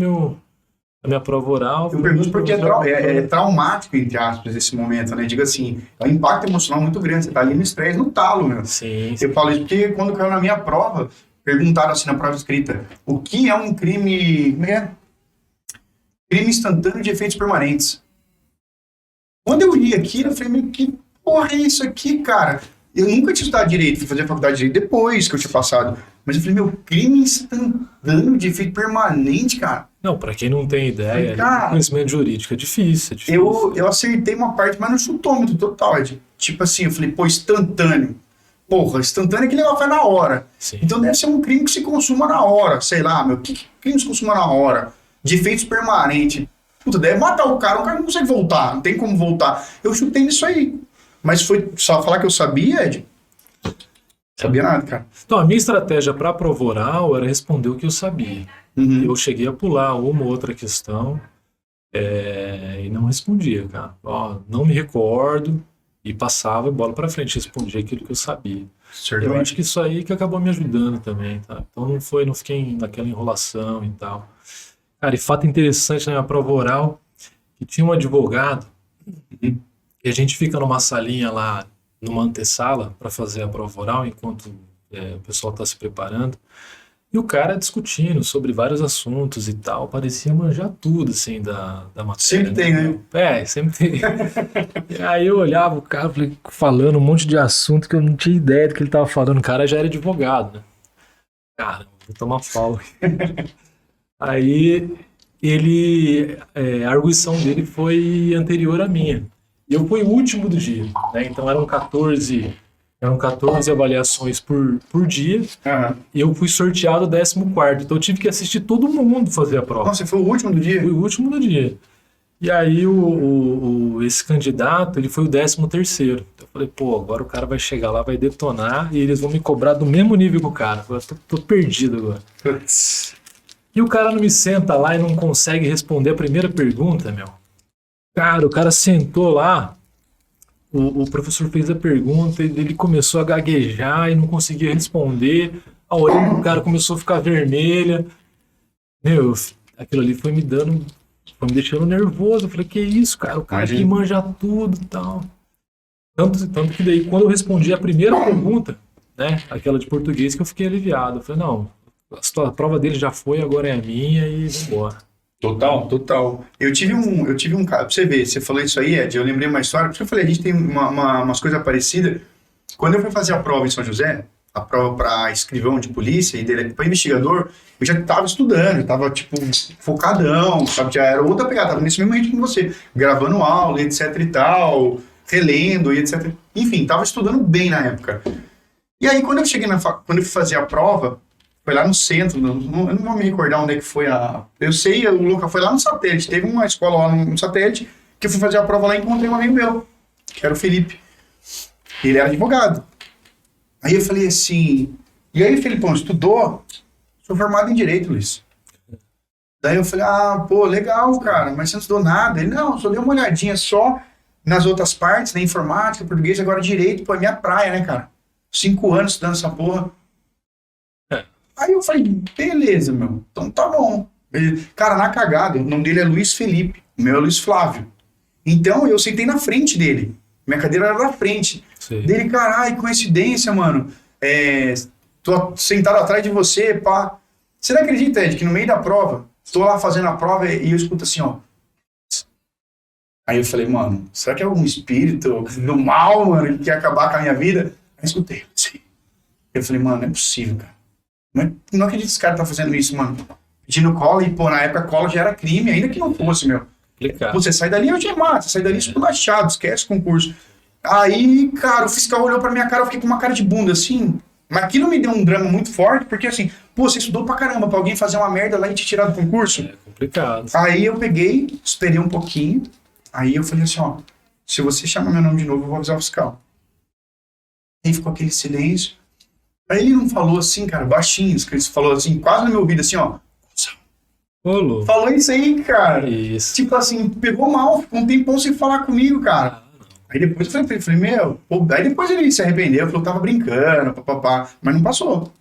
a minha prova oral. Eu pergunto porque é traumático, entre aspas, esse momento, né? Digo assim, é um impacto emocional muito grande. Você tá ali no estresse, no talo, meu. Sim. Eu falo isso porque quando caiu na minha prova, perguntaram assim na prova escrita, o que é um crime... Como é? Crime instantâneo de efeitos permanentes. Quando eu li aquilo, eu falei, meu, que porra é isso aqui, cara? Eu nunca tinha estudado direito, fui fazer a faculdade de direito depois que eu tinha passado. Mas eu falei, meu, crime instantâneo de efeito permanente, cara. Não, pra quem não tem ideia, Cara, conhecimento jurídico é difícil, é difícil. eu acertei uma parte, mas no chutômetro total. Tipo assim, eu falei, pô, instantâneo. Porra, instantâneo é que negócio faz na hora. Sim. Então deve ser um crime que se consuma na hora. Sei lá, meu, que crime se consuma na hora? De efeitos permanentes. Puta, deve matar o cara não consegue voltar, não tem como voltar. Eu chutei nisso aí. Mas foi só falar que eu sabia, Ed? Sabia nada, cara. Então, a minha estratégia para a prova oral era responder o que eu sabia. Uhum. Eu cheguei a pular uma ou outra questão e não respondia, cara. Não me recordo e passava bola para frente, respondia aquilo que eu sabia. Eu acho que isso aí que acabou me ajudando também, tá? Então não fiquei naquela enrolação e tal. Cara, e fato interessante na minha prova oral, que tinha um advogado e a gente fica numa salinha lá, numa antessala para fazer a prova oral enquanto o pessoal está se preparando. E o cara discutindo sobre vários assuntos e tal, parecia manjar tudo, assim, da matéria. Sempre tem, né? Sempre tem. E aí eu olhava o cara falando um monte de assunto que eu não tinha ideia do que ele tava falando. O cara já era advogado, né? Cara, vou tomar pau. Aí a arguição dele foi anterior à minha. E eu fui o último do dia, né? Então eram 14 avaliações por dia. Uhum. E eu fui sorteado 14º. Então eu tive que assistir todo mundo fazer a prova. Nossa, você foi o último do dia? Fui o último do dia. E aí esse candidato, ele foi o 13º. Eu falei, pô, agora o cara vai chegar lá, vai detonar e eles vão me cobrar do mesmo nível que o cara. Agora tô perdido agora. Putz. E o cara não me senta lá e não consegue responder a primeira pergunta, meu. Cara, o cara sentou lá, o professor fez a pergunta, ele começou a gaguejar e não conseguia responder, a orelha do cara começou a ficar vermelha. Meu, aquilo ali foi me deixando nervoso. Eu falei, que isso, cara? O cara que manja tudo e tal. Tanto que daí, quando eu respondi a primeira pergunta, né, aquela de português, que eu fiquei aliviado. Eu falei, não, a prova dele já foi, agora é a minha e vambora. Total. Eu tive um cara, pra você ver, você falou isso aí, Ed, eu lembrei uma história, porque eu falei, a gente tem umas coisas parecidas. Quando eu fui fazer a prova em São José, a prova para escrivão de polícia e para investigador, eu já estava estudando, eu tava, tipo, focadão, sabe, já era outra pegada, tava nesse mesmo ritmo que você, gravando aula, etc e tal, relendo e etc. Enfim, tava estudando bem na época. E aí, quando eu cheguei quando eu fui fazer a prova, foi lá no centro, eu não vou me recordar onde é que foi eu sei, o local foi lá no Satélite, teve uma escola lá no Satélite, que eu fui fazer a prova lá e encontrei um amigo meu, que era o Felipe. Ele era advogado. Aí eu falei assim, e aí, Felipão, estudou? Sou formado em Direito, Luiz. Daí eu falei, pô, legal, cara, mas você não estudou nada? Ele, não, só dei uma olhadinha só nas outras partes, na informática, português, agora Direito, pô, é minha praia, né, cara? 5 anos estudando essa porra. Aí eu falei, beleza, meu, então tá bom. Cara, na cagada, o nome dele é Luiz Felipe, o meu é Luiz Flávio. Então eu sentei na frente dele, minha cadeira era na frente. Sim. Dele, caralho, coincidência, mano, tô sentado atrás de você, pá. Você não acredita, Ed, que no meio da prova, estou lá fazendo a prova e eu escuto assim, ó. Aí eu falei, mano, será que é algum espírito do mal, mano, que quer acabar com a minha vida? Aí eu escutei, assim. Eu falei, mano, não é possível, cara. Não acredito que esse cara tá fazendo isso, mano. Pedindo cola e, pô, na época cola já era crime, ainda que não fosse, meu. Pô, você sai dali, eu te mato. Você sai dali esculachado, esquece o concurso. Aí, cara, o fiscal olhou pra minha cara, eu fiquei com uma cara de bunda, assim. Mas aquilo me deu um drama muito forte, porque assim, pô, você estudou pra caramba pra alguém fazer uma merda lá e te tirar do concurso. É complicado. Aí eu peguei, esperei um pouquinho, aí eu falei assim, ó, se você chamar meu nome de novo, eu vou avisar o fiscal. Aí ficou aquele silêncio. Aí ele não falou assim, cara, baixinho, ele falou assim, quase no meu ouvido, assim, ó. Ô, louco. Falou isso aí, cara. Isso. Tipo assim, pegou mal, ficou um tempão sem falar comigo, cara. Aí depois eu falei, meu, pô, aí depois ele se arrependeu, falou que tava brincando, papapá, mas não passou.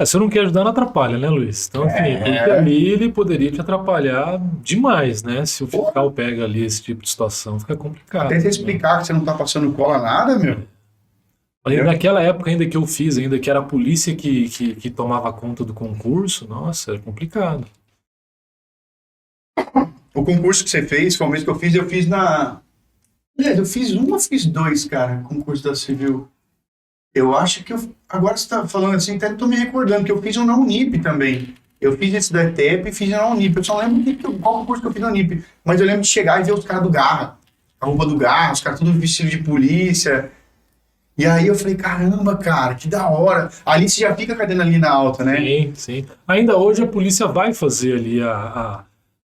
Se eu não quer ajudar, não atrapalha, né, Luiz? Então, enfim, porque ali ele poderia te atrapalhar demais, né? Se o fiscal pega ali esse tipo de situação, fica complicado. Até você explicar que você não tá passando cola nada, meu. Naquela época ainda que eu fiz, ainda que era a polícia que tomava conta do concurso, nossa, era complicado. O concurso que você fez, foi o mesmo que eu fiz na... Aliás, eu fiz um ou fiz dois, cara, concurso da Civil. Eu acho que agora você tá falando assim, até tô me recordando que eu fiz um na Unip também. Eu fiz esse da ETEP e fiz na Unip. Eu só não lembro qual concurso que eu fiz na Unip. Mas eu lembro de chegar e ver os caras do Garra. A roupa do Garra, os caras tudo vestido de polícia. E aí eu falei, caramba, cara, que da hora. Ali você já fica com a adrenalina alta, né? Sim, sim. Ainda hoje a polícia vai fazer ali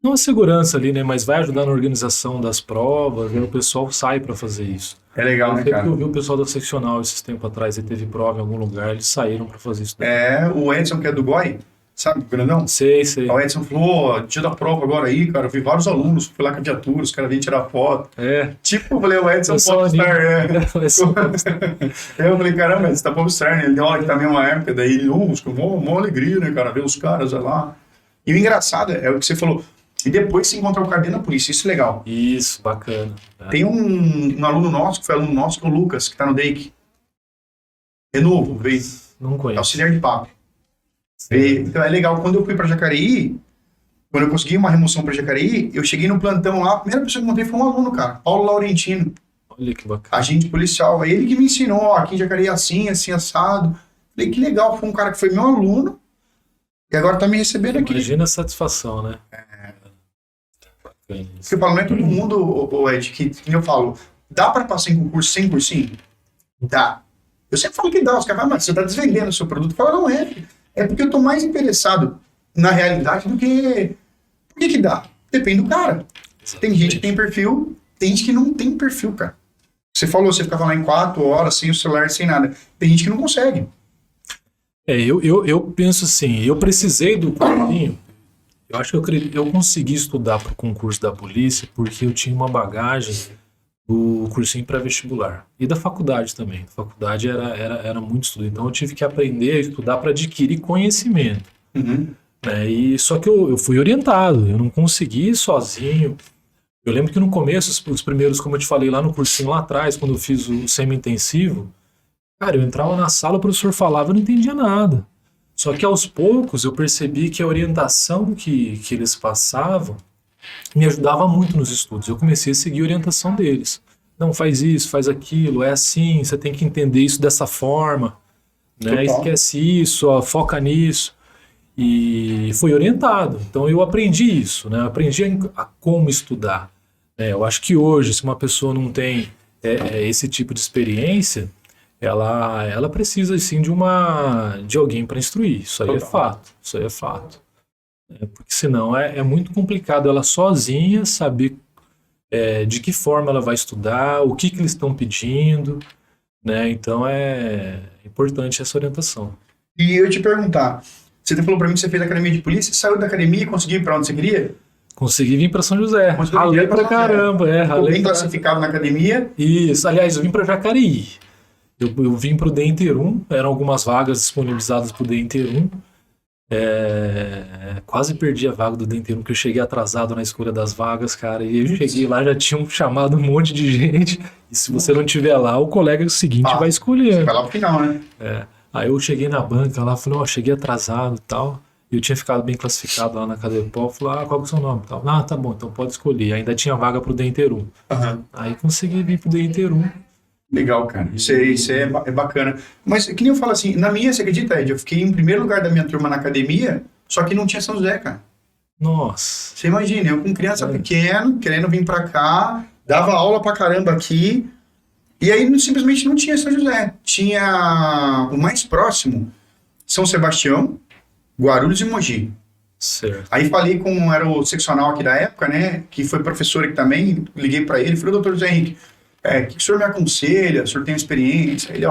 não a segurança ali, né? Mas vai ajudar na organização das provas, né? O pessoal sai para fazer isso. É legal, né, cara? Eu vi o pessoal da seccional esses tempos atrás, ele teve prova em algum lugar, eles saíram para fazer isso. É, o Edson, que é do GOI, sabe, o grandão? Sei. O Edson falou, ó, dia da prova agora aí, cara, eu vi vários alunos, fui lá com a viatura, os caras vinham tirar foto. Tipo, eu falei, o Edson popstar, Eu falei, caramba, você tá popstar, né? Ele deu aula aqui na mesma época, daí ele, mó alegria, né, cara, ver os caras lá. E o engraçado é o que você falou, e depois se encontrar o cara dentro da polícia, isso é legal. Isso, bacana. Tem um aluno nosso, que foi aluno nosso, que é o Lucas, que tá no DEIC. É novo, veio. Não É conheço. auxiliar de papo. Então é legal, quando eu fui pra Jacareí, quando eu consegui uma remoção pra Jacareí, eu cheguei no plantão lá, a primeira pessoa que eu encontrei foi um aluno, cara, Paulo Laurentino, Olha que bacana. agente policial. É ele que me ensinou, ó, aqui em Jacareí é assim, assim, assado. Falei, que legal, foi um cara que foi meu aluno e agora tá me recebendo aqui. Imagina a satisfação, né? Bacana isso. Porque eu falo, não é todo mundo, Ed, que eu falo, dá pra passar em concurso sem cursinho? Dá. Eu sempre falo que dá, os caras falam, mas você tá desvendendo o seu produto. Fala, não é. É porque eu tô mais interessado na realidade do que... Por que dá? Depende do cara. Tem gente que tem perfil, tem gente que não tem perfil, cara. Você falou, você ficava lá em 4 horas, sem o celular, sem nada. Tem gente que não consegue. Eu penso assim, eu precisei do cursinho, eu acho que eu consegui estudar para o concurso da polícia porque eu tinha uma bagagem do cursinho pré-vestibular e da faculdade também. A faculdade era muito estudo, então eu tive que aprender a estudar para adquirir conhecimento. E só que eu fui orientado, eu não consegui ir sozinho. Eu lembro que no começo, os primeiros, como eu te falei lá no cursinho lá atrás, quando eu fiz o semi-intensivo, cara, eu entrava na sala, o professor falava, eu não entendia nada. Só que aos poucos eu percebi que a orientação que eles passavam me ajudava muito nos estudos. Eu comecei a seguir a orientação deles. Não, faz isso, faz aquilo, é assim, você tem que entender isso dessa forma, né? Esquece isso, ó, foca nisso. E foi orientado. Então eu aprendi isso, né? Eu aprendi a como estudar. Eu acho que hoje, se uma pessoa não tem esse tipo de experiência, ela precisa sim de alguém para instruir. Isso aí é fato. Isso aí é fato. Porque senão é muito complicado ela sozinha saber de que forma ela vai estudar, o que eles estão pedindo, né? Então é importante essa orientação. E eu te perguntar, você falou para mim que você fez academia de polícia, saiu da academia e conseguiu ir para onde você queria? Consegui vir para São José. Ralei pra caramba, Ficou bem classificado na academia. Isso, aliás, eu vim para Jacareí. Eu vim para o DE Inter 1, eram algumas vagas disponibilizadas para o DE Inter 1. Quase perdi a vaga do DE Inter 1, porque eu cheguei atrasado na escolha das vagas, cara. E eu cheguei lá, já tinham chamado um monte de gente. E se você não estiver lá, o colega seguinte vai escolher. Você vai lá pro final, né? Aí eu cheguei na banca lá, falei, cheguei atrasado e tal. E eu tinha ficado bem classificado lá na Cadepol. Falei, qual que é o seu nome e tal? Tá bom, então pode escolher. Ainda tinha vaga pro DE Inter 1. Aí consegui vir pro DE Inter 1. Legal, cara. Isso é bacana. Mas, que nem eu falo assim, na minha, você acredita, Ed? Eu fiquei em primeiro lugar da minha turma na academia, só que não tinha São José, cara. Nossa. Você imagina, eu com criança pequena, querendo vir pra cá, dava aula pra caramba aqui, E aí simplesmente não tinha São José. Tinha o mais próximo, São Sebastião, Guarulhos e Mogi. Certo. Aí falei com era o seccional aqui da época, né? Que foi professor aqui também. Liguei para ele, falei, doutor José Henrique, o que o senhor me aconselha? O senhor tem experiência? Ele,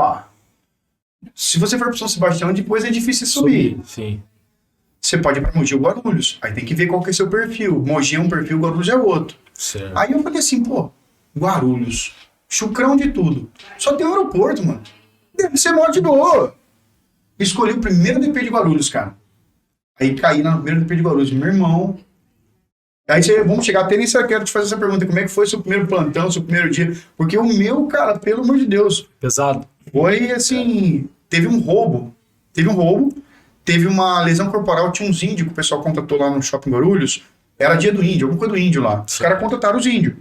se você for para São Sebastião, depois é difícil subir. Sim. Você pode ir para Mogi ou Guarulhos. Aí tem que ver qual que é seu perfil. Mogi é um perfil, Guarulhos é outro. Certo. Aí eu falei assim, Guarulhos, chucrão de tudo. Só tem um aeroporto, mano. Deve ser mó de boa. Escolhi o primeiro DP de Guarulhos, cara. Aí caí no primeiro DP de Guarulhos. Meu irmão. Aí vamos chegar até nisso. Eu quero te fazer essa pergunta. Como é que foi seu primeiro plantão, seu primeiro dia? Porque o meu, cara, pelo amor de Deus. Pesado. Foi assim, teve um roubo, teve uma lesão corporal, tinha uns índios que o pessoal contratou lá no Shopping Guarulhos, era dia do índio, alguma coisa do índio lá. Os caras contrataram os índios.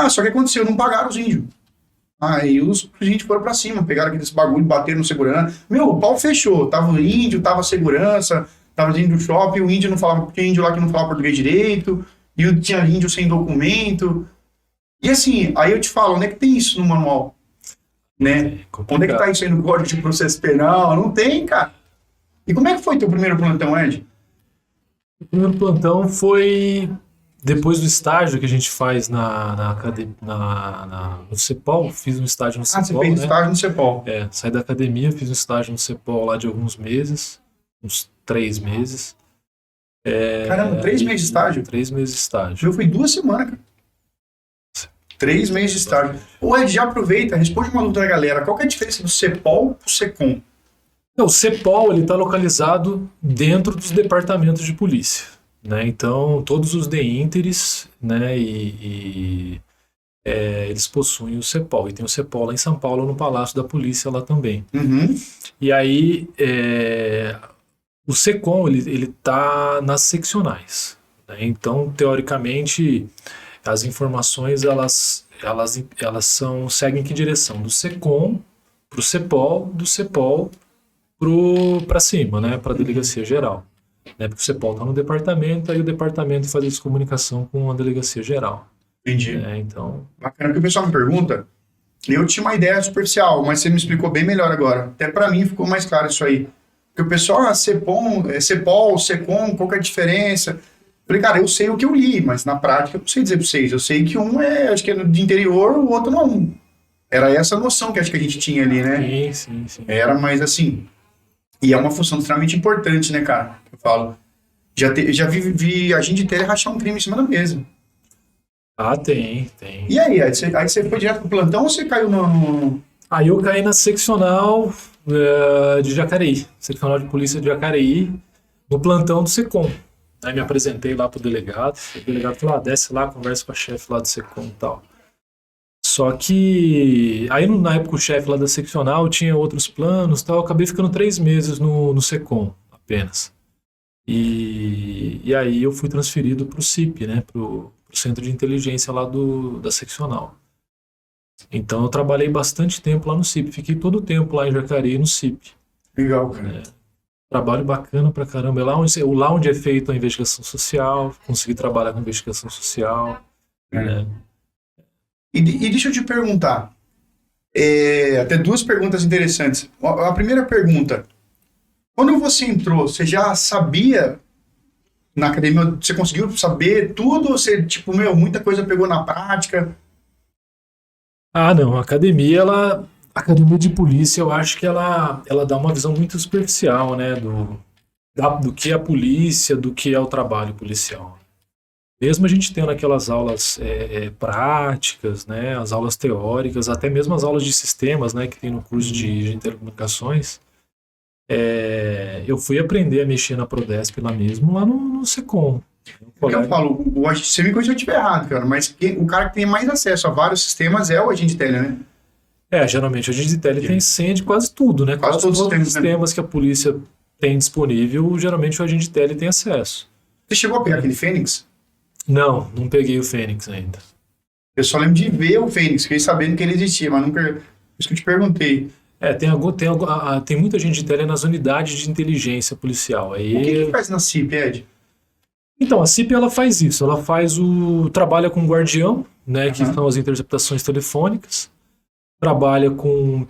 Só que aconteceu, não pagaram os índios. Aí os índios foram pra cima, pegaram aqueles bagulho, bateram no segurança. O pau fechou, tava o índio, tava a segurança, tava os índios do shopping, o índio não falava, tinha índio lá que não falava português direito, e tinha índio sem documento. E assim, aí eu te falo, onde é que tem isso no manual? Né? Onde é que tá isso aí no Código de Processo Penal? Não tem, cara. E como é que foi teu primeiro plantão, Ed? O primeiro plantão foi depois do estágio que a gente faz no CEPOL. Fiz um estágio no CEPOL. Você fez estágio no CEPOL. Saí da academia, fiz um estágio no CEPOL lá de alguns meses, uns 3 meses. Caramba, 3 meses de estágio? 3 meses de estágio. Eu fui 2 semanas, cara. 3 meses de estágio. Ô, Ed, já aproveita, responde uma dúvida da galera. Qual que é a diferença do CEPOL pro SECOM? O CEPOL está localizado dentro dos departamentos de polícia, né? Então, todos os DINTERs, né, eles possuem o CEPOL. E tem o CEPOL lá em São Paulo, no Palácio da Polícia lá também. Uhum. E aí, o SECOM, ele está nas seccionais, né? Então, teoricamente, as informações, elas seguem em que direção? Do SECOM para o CEPOL, do CEPOL para cima, né, para a Delegacia Geral. Né, porque o CEPOL está no departamento, aí o departamento faz essa comunicação com a Delegacia Geral. Entendi. Então... Bacana, porque o pessoal me pergunta, eu tinha uma ideia superficial, mas você me explicou bem melhor agora. Até para mim ficou mais claro isso aí. Porque o pessoal, CEPOL, SECOM, qual que é a diferença? Eu falei, cara, eu sei o que eu li, mas na prática eu não sei dizer para vocês. Eu sei que um acho que é de interior, o outro não. Era essa noção que acho que a gente tinha ali, né? Sim. Era, mas assim... E é uma função extremamente importante, né, cara? Eu falo. Já vi a gente ter rachar um crime em cima da mesa. Tem. E aí você foi direto pro plantão ou você caiu no... Aí eu caí na seccional de Jacareí, seccional de polícia de Jacareí, no plantão do SECOM. Aí me apresentei lá pro delegado, o delegado falou, desce lá, conversa com a chefe lá do SECOM e tal. Só que aí na época o chefe lá da seccional tinha outros planos e tal, eu acabei ficando 3 meses no SECOM apenas. E aí eu fui transferido pro CIP, né, pro centro de inteligência lá da seccional. Então eu trabalhei bastante tempo lá no CIP, fiquei todo o tempo lá em Jacareí no CIP. Legal, cara. Trabalho bacana pra caramba, é lá onde é feita a investigação social, consegui trabalhar com investigação social, né. E deixa eu te perguntar, até 2 perguntas interessantes. A primeira pergunta, quando você entrou, você já sabia na academia, você conseguiu saber tudo, ou você, muita coisa pegou na prática? Não, a academia de polícia, eu acho que ela dá uma visão muito superficial, né, do que é a polícia, do que é o trabalho policial. Mesmo a gente tendo aquelas aulas práticas, né, as aulas teóricas, até mesmo as aulas de sistemas, né, que tem no curso de telecomunicações, eu fui aprender a mexer na Prodesp lá mesmo, lá no SECOM. Porque eu falo, você me corrija se eu estiver errado, cara, mas o cara que tem mais acesso a vários sistemas é o agente tele, né? Geralmente o agente de tele tem senha de quase tudo, né? Quase todos os sistemas que a polícia tem disponível, geralmente o agente de tele tem acesso. Você chegou a pegar aquele Fênix? Não peguei o Fênix ainda. Eu só lembro de ver o Fênix, fiquei sabendo que ele existia, mas nunca... Por isso que eu te perguntei. Tem muita gente de tele nas unidades de inteligência policial. Aí... O que faz na CIP, Ed? Então, a CIP ela faz isso, trabalha com guardião, né, que são as interceptações telefônicas. trabalha com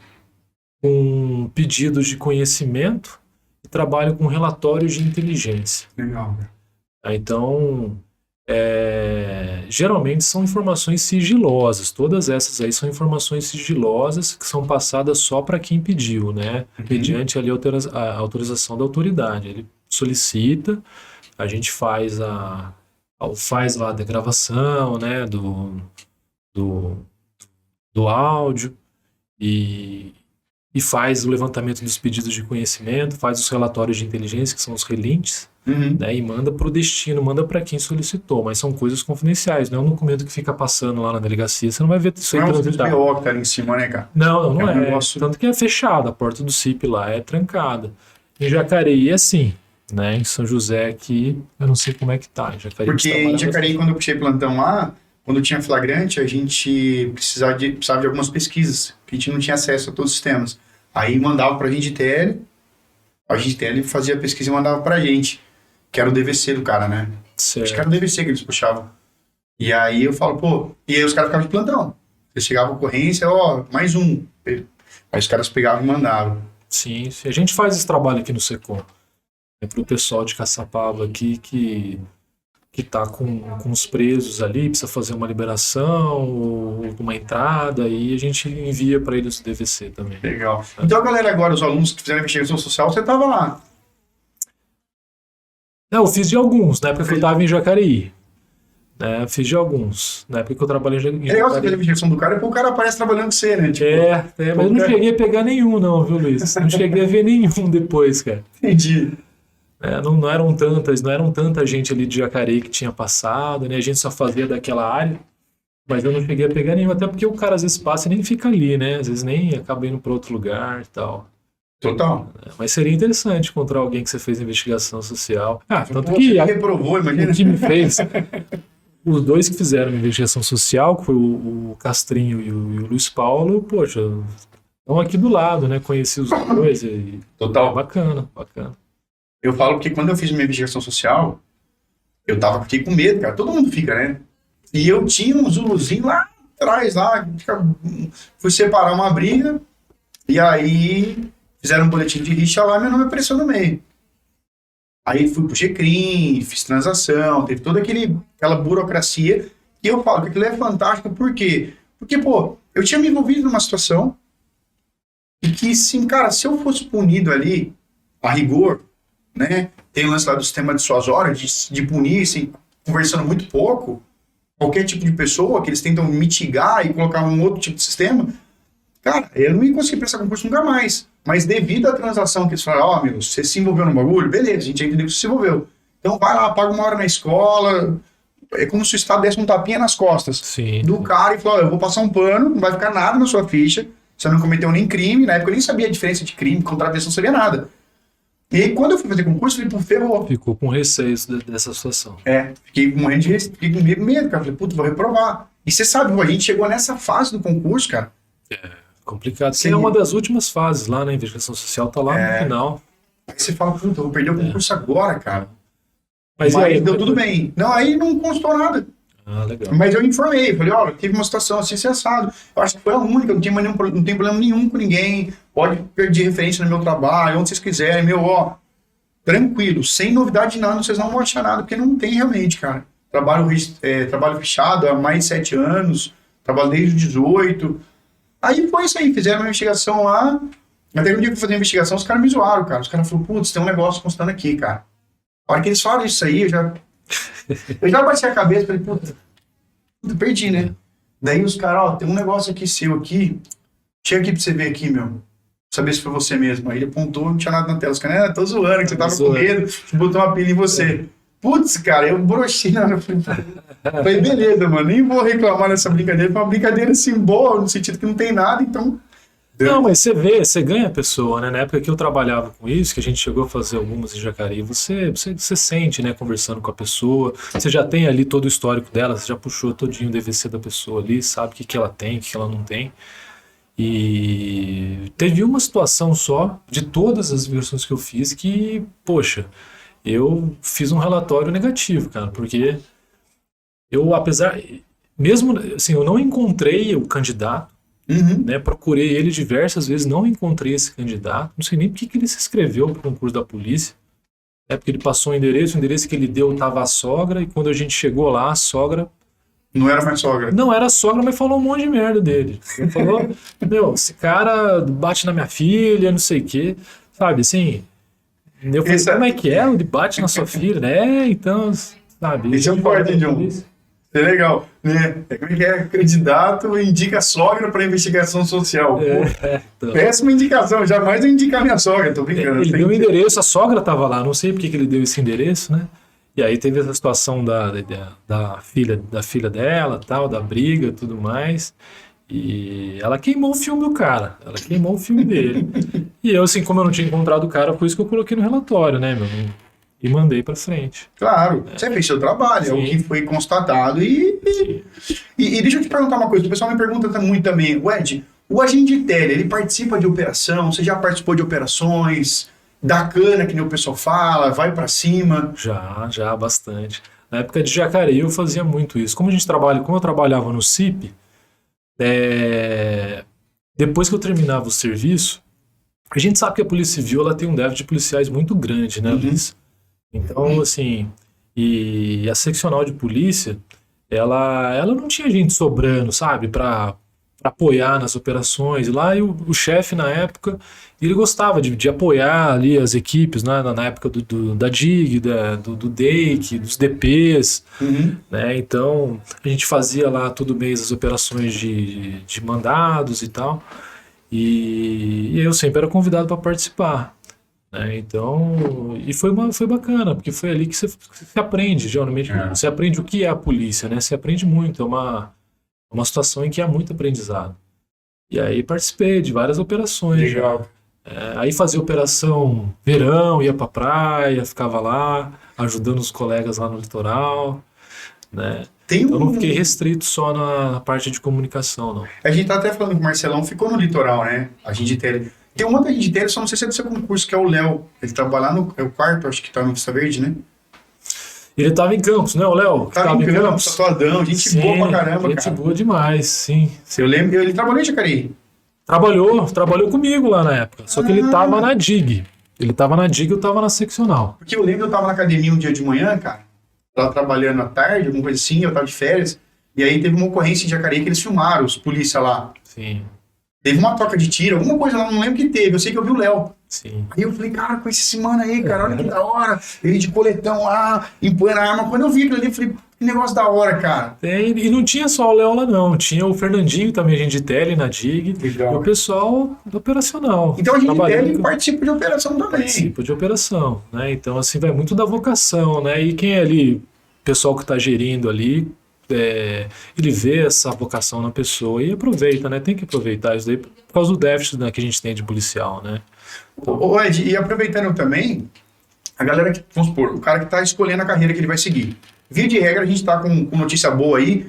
pedidos de conhecimento e trabalha com relatórios de inteligência. Legal, cara. Então, geralmente são informações sigilosas. Todas essas aí são informações sigilosas que são passadas só para quem pediu, né? Mediante ali a autorização da autoridade. Ele solicita, a gente faz lá a gravação, né, do áudio e faz o levantamento dos pedidos de conhecimento, faz os relatórios de inteligência, que são os relintes, né, e manda para o destino, manda para quem solicitou, mas são coisas confidenciais, não é um documento que fica passando lá na delegacia, você não vai ver isso aí Não é um transitar. BO que tá ali em cima, né, cara? Não É um é. negócio- Tanto que é fechado, a porta do CIP lá é trancada. Em Jacareí é assim, né? Em São José aqui, eu não sei como é que tá. Em Jacareí Porque em Jacareí, quando eu puxei plantão lá, quando tinha flagrante, a gente precisava de algumas pesquisas, que a gente não tinha acesso a todos os sistemas. Aí mandava pra Digitel, a Digitel fazia a pesquisa e mandava pra gente, que era o DVC do cara, né? Acho que era o DVC que eles puxavam. E aí eu falo, pô, e aí os caras ficavam de plantão. Eles chegavam a ocorrência, ó, mais um. Aí os caras pegavam e mandavam. Sim, a gente faz esse trabalho aqui no SECOM. É pro pessoal de Caçapava aqui que tá com os presos ali, precisa fazer uma liberação ou uma entrada, e a gente envia para eles o DVC também. Legal. Então, galera, agora, os alunos que fizeram investigação social, você tava lá. Não, eu fiz de alguns, na época que eu estava em Jacareí. Né, eu fiz de alguns, na época que eu trabalhei em É legal você fazer a Jacareí. investigação do cara, porque o cara aparece trabalhando com você, né? Tipo, Mas eu não cheguei a pegar nenhum, não, viu, Luiz? Não cheguei a ver nenhum depois, cara. entendi. Não eram tanta gente ali de Jacareí que tinha passado, né? A gente só fazia daquela área, mas eu não cheguei a pegar nenhum, até porque o cara às vezes passa e nem fica ali, né? Às vezes nem acaba indo para outro lugar e tal. Total. Mas seria interessante encontrar alguém que você fez investigação social. Tanto Pô, que você reprovou, imagina. o que me fez. Os dois que fizeram investigação social, que foi o Castrinho e o Luiz Paulo, poxa, estão aqui do lado, né? Conheci os dois e Total. bacana. Eu falo porque quando eu fiz minha investigação social, fiquei com medo, cara. Todo mundo fica, né? E eu tinha um Zuluzinho lá atrás, fui separar uma briga, e aí fizeram um boletim de rixa lá e meu nome apareceu no meio. Aí fui pro GCRIM, fiz transação, teve toda aquela burocracia, e eu falo que aquilo é fantástico, por quê? Porque, pô, eu tinha me envolvido numa situação e que, sim, cara, se eu fosse punido ali, a rigor, né, tem o lance lá do sistema dissuasório, de punir, assim, conversando muito pouco, qualquer tipo de pessoa que eles tentam mitigar e colocar um outro tipo de sistema, cara, eu não ia conseguir prestar concurso nunca mais. Mas devido à transação que eles falaram, meu, você se envolveu no bagulho? Beleza, a gente já entendeu que você se envolveu. Então vai lá, paga uma hora na escola. É como se o Estado desse um tapinha nas costas Sim. do cara e falou, eu vou passar um pano, não vai ficar nada na sua ficha, você não cometeu nem crime. Na época eu nem sabia a diferença de crime, contravenção, não sabia nada. E aí quando eu fui fazer concurso, eu falei, pô, ferrou. Ficou com receio dessa situação. Fiquei morrendo fiquei com medo, cara. Falei, puta, vou reprovar. E você sabe, a gente chegou nessa fase do concurso, cara. Complicado. Sim. É uma das últimas fases lá, né? A investigação social tá lá no final. Aí você fala, puta, eu vou perder o concurso agora, cara. Mas Mas e aí, deu tudo bem. Não, aí não constou nada. Legal. Mas eu informei, falei, ó, tive uma situação assim, assado. Eu acho que foi a única, não tem problema nenhum com ninguém. Pode perder referência no meu trabalho, onde vocês quiserem, tranquilo, sem novidade de nada, vocês não vão achar nada, porque não tem realmente, cara. Trabalho fechado há mais de 7 anos, trabalho desde os 18. Aí foi isso aí, fizeram uma investigação lá. Até no dia que eu fui fazer a investigação, os caras me zoaram, cara. Os caras falaram, putz, tem um negócio constando aqui, cara. A hora que eles falaram isso aí, eu já bati a cabeça, falei, puta, perdi, né? Daí os caras, ó, tem um negócio aqui seu aqui, chega aqui pra você ver aqui, meu. Saber se foi você mesmo. Aí ele apontou, não tinha nada na tela. Os caras, tô zoando, que você tava com medo, botou uma pilha em você. Putz, cara, eu brochei na hora. Falei, beleza, mano, nem vou reclamar dessa brincadeira. Foi uma brincadeira assim boa, no sentido que não tem nada, então. Não, mas você ganha a pessoa, né? Na época que eu trabalhava com isso, que a gente chegou a fazer algumas em Jacareí, você sente, né, conversando com a pessoa, você já tem ali todo o histórico dela, você já puxou todinho o DVC da pessoa ali, sabe o que ela tem, o que ela não tem. E teve uma situação só, de todas as versões que eu fiz, que, poxa, eu fiz um relatório negativo, cara, porque eu, apesar, mesmo assim, eu não encontrei o candidato, Uhum. né? Procurei ele diversas vezes, não encontrei esse candidato. Não sei nem por que ele se inscreveu para o concurso da polícia. É porque ele passou o endereço que ele deu estava a sogra, e quando a gente chegou lá, a sogra Não era mais sogra. não era sogra, mas falou um monte de merda dele. Ele falou, meu, esse cara bate na minha filha, não sei o quê, sabe, assim. Eu falei, Esse é- como é que é? Ele bate na sua filha, né? Então, sabe. Esse é um forte, hein, John? Isso é legal, né? Como é que é? Candidato indica sogra para investigação social. Pô, Então, péssima indicação, jamais eu indicar minha sogra, tô brincando. ele Tem deu o que- endereço, a sogra tava lá, não sei por que ele deu esse endereço, né? E aí teve essa situação da filha dela, tal, da briga, tudo mais. E ela queimou o filme do cara, ela queimou o filme dele. E eu, assim, como eu não tinha encontrado o cara, por isso que eu coloquei no relatório, né, meu? E mandei pra frente. Claro, você fez seu trabalho, é o Sim. que foi constatado. E deixa eu te perguntar uma coisa, o pessoal me pergunta muito também, Ed, o agente de tele, ele participa de operação, você já participou de operações, dá cana, que nem o pessoal fala, vai pra cima. Já, bastante. Na época de Jacareí eu fazia muito isso. Como eu trabalhava no CIP, depois que eu terminava o serviço, a gente sabe que a Polícia Civil ela tem um déficit de policiais muito grande, né, Luiz? Então, assim, e a seccional de polícia, ela não tinha gente sobrando, sabe, para apoiar nas operações. E lá o chefe, na época, ele gostava de apoiar ali as equipes, né, na época da DIG, do DEIC, dos DPs, né? Então, a gente fazia lá todo mês as operações de mandados e tal. E eu sempre era convidado para participar, né? Então, e foi bacana, porque foi ali que você aprende, geralmente, você aprende o que é a polícia, né? Você aprende muito, é uma situação em que há muito aprendizado. E aí participei de várias operações. Legal. Aí fazia operação verão, ia pra praia, ficava lá, ajudando os colegas lá no litoral, né? Tem Então, eu não um... fiquei restrito só na parte de comunicação, não. A gente tá até falando que o Marcelão ficou no litoral, né? Agente de tele. Tem um outro agente de tele, só não sei se é do seu concurso, que é o Léo. Ele trabalha lá no... É o quarto, acho que tá no Vista Verde, né? Ele tava em Campos, né, o Léo? Tava em Campos, tatuadão, gente Sim, boa pra caramba, gente cara. boa demais, sim. Eu lembro, ele trabalhou em Jacareí. Trabalhou comigo lá na época. Só que ele tava na DIG. Ele tava na DIG, eu tava na seccional. Porque eu lembro, eu tava na academia um dia de manhã, cara. Tava trabalhando à tarde, alguma coisa assim, eu tava de férias. E aí teve uma ocorrência em Jacareí que eles filmaram, os polícia lá. Sim, Teve uma troca de tiro, alguma coisa lá, não lembro o que teve. Eu sei que eu vi o Léo. sim. Aí eu falei, cara, conheci esse mano aí, cara, olha que da hora. Ele de coletão lá, empunhando a arma. Quando eu vi aquilo ali, eu falei, que negócio da hora, cara. E não tinha só o Léo lá, não. Tinha o Fernandinho também, agente de tele na DIG. Legal. E o pessoal do operacional. Então a gente Trabalhando dele com- participa de operação também. participa de operação, né? Então, assim, vai muito da vocação, né? E quem é ali, o pessoal que está gerindo ali, ele vê essa vocação na pessoa e aproveita, né? Tem que aproveitar isso daí por causa do déficit, né, que a gente tem de policial, né? Ô, Ed, e aproveitando também, a galera que, vamos supor, o cara que tá escolhendo a carreira que ele vai seguir. Via de regra, a gente tá com notícia boa aí.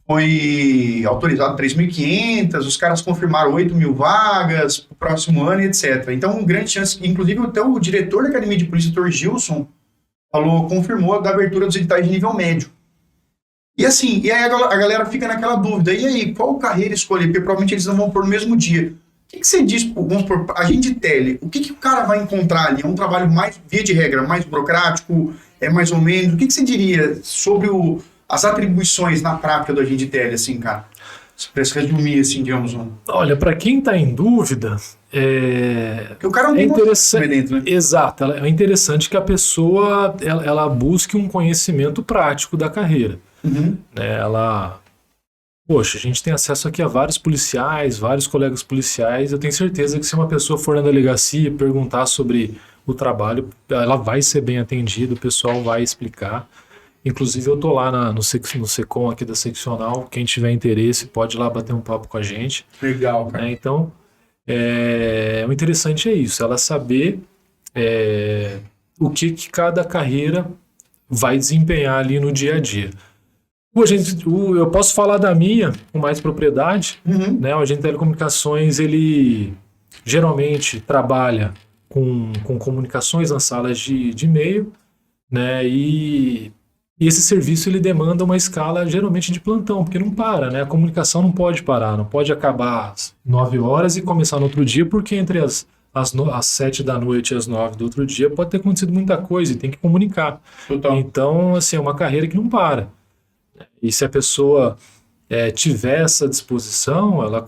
Foi autorizado 3.500, os caras confirmaram 8.000 vagas pro próximo ano e etc. Então, grande chance, inclusive até o diretor da Academia de Polícia, Dr. Gilson, confirmou da abertura dos editais de nível médio. E assim, e aí a galera fica naquela dúvida, e aí, qual carreira escolher? Porque provavelmente eles não vão pôr no mesmo dia. O que você diz, vamos supor, agente de tele, o que o cara vai encontrar ali? É um trabalho mais, via de regra, mais burocrático, é mais ou menos? O que você diria sobre as atribuições na prática do agente de tele, assim, cara? Para se resumir, assim, digamos, Olha, para quem está em dúvida, Porque o cara não é tem interessante. dentro, né? Exato, é interessante que a pessoa ela busque um conhecimento prático da carreira. Uhum. Né? Poxa, a gente tem acesso aqui a vários policiais, vários colegas policiais. Eu tenho certeza que se uma pessoa for na delegacia e perguntar sobre o trabalho, ela vai ser bem atendida, o pessoal vai explicar. Inclusive eu tô lá no SECOM aqui da seccional, quem tiver interesse pode ir lá bater um papo com a gente. Legal, cara. Né? Então, o interessante é isso, ela saber o que cada carreira vai desempenhar ali no dia a dia. Eu posso falar da minha com mais propriedade, Uhum. né? O agente de telecomunicações, ele geralmente trabalha com comunicações nas salas de e-mail, né? E E esse serviço ele demanda uma escala geralmente de plantão, porque não para, né? A comunicação não pode parar, não pode acabar às 9 horas e começar no outro dia, porque entre às 7 da noite e às 9 do outro dia pode ter acontecido muita coisa e tem que comunicar. Total. Então, assim, é uma carreira que não para. E se a pessoa tiver essa disposição, ela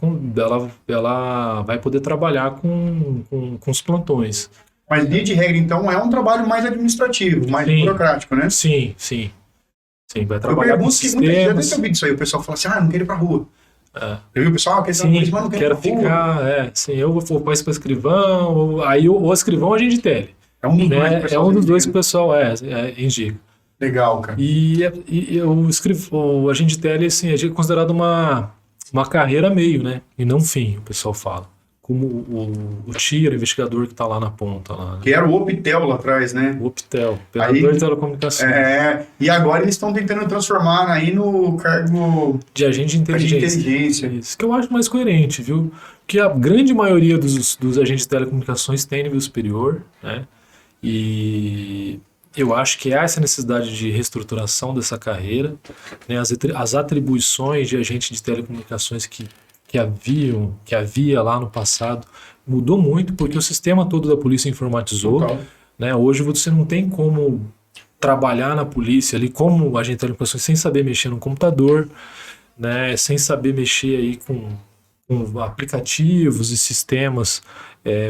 vai poder trabalhar com os plantões. Mas, via de regra, então, é um trabalho mais administrativo, mais Sim. burocrático, né? Sim, sim. Sim, vai Eu trabalhar com pergunto que muita gente já deve sistemas. ter ouvido isso aí. O pessoal fala assim, não quero ir pra rua. É. Eu vi o pessoal, quer Sim, mas não quero quero ir pra rua. ficar, sim, eu vou para escrivão, aí o escrivão a gente tele. É um dos dois que o É pessoal um dos dois que o indica. pessoal indica. Legal, cara. E o agente tele, assim, é considerado uma carreira meio, né? E não fim, o pessoal fala. Como o tiro, o investigador que está lá na ponta, lá, né? Que era o Optel lá atrás, né? O Optel, operador de telecomunicações, E agora eles estão tentando transformar aí no cargo de agente de de inteligência. inteligência. Isso que eu acho mais coerente, viu? Porque a grande maioria dos agentes de telecomunicações tem nível superior, né? E eu acho que há essa necessidade de reestruturação dessa carreira, né? As atribuições de agente de telecomunicações que havia lá no passado mudou muito porque o sistema todo da polícia informatizou, Total. né? Hoje você não tem como trabalhar na polícia ali como agente de telecomunicações sem saber mexer no computador, né? Sem saber mexer aí com aplicativos e sistemas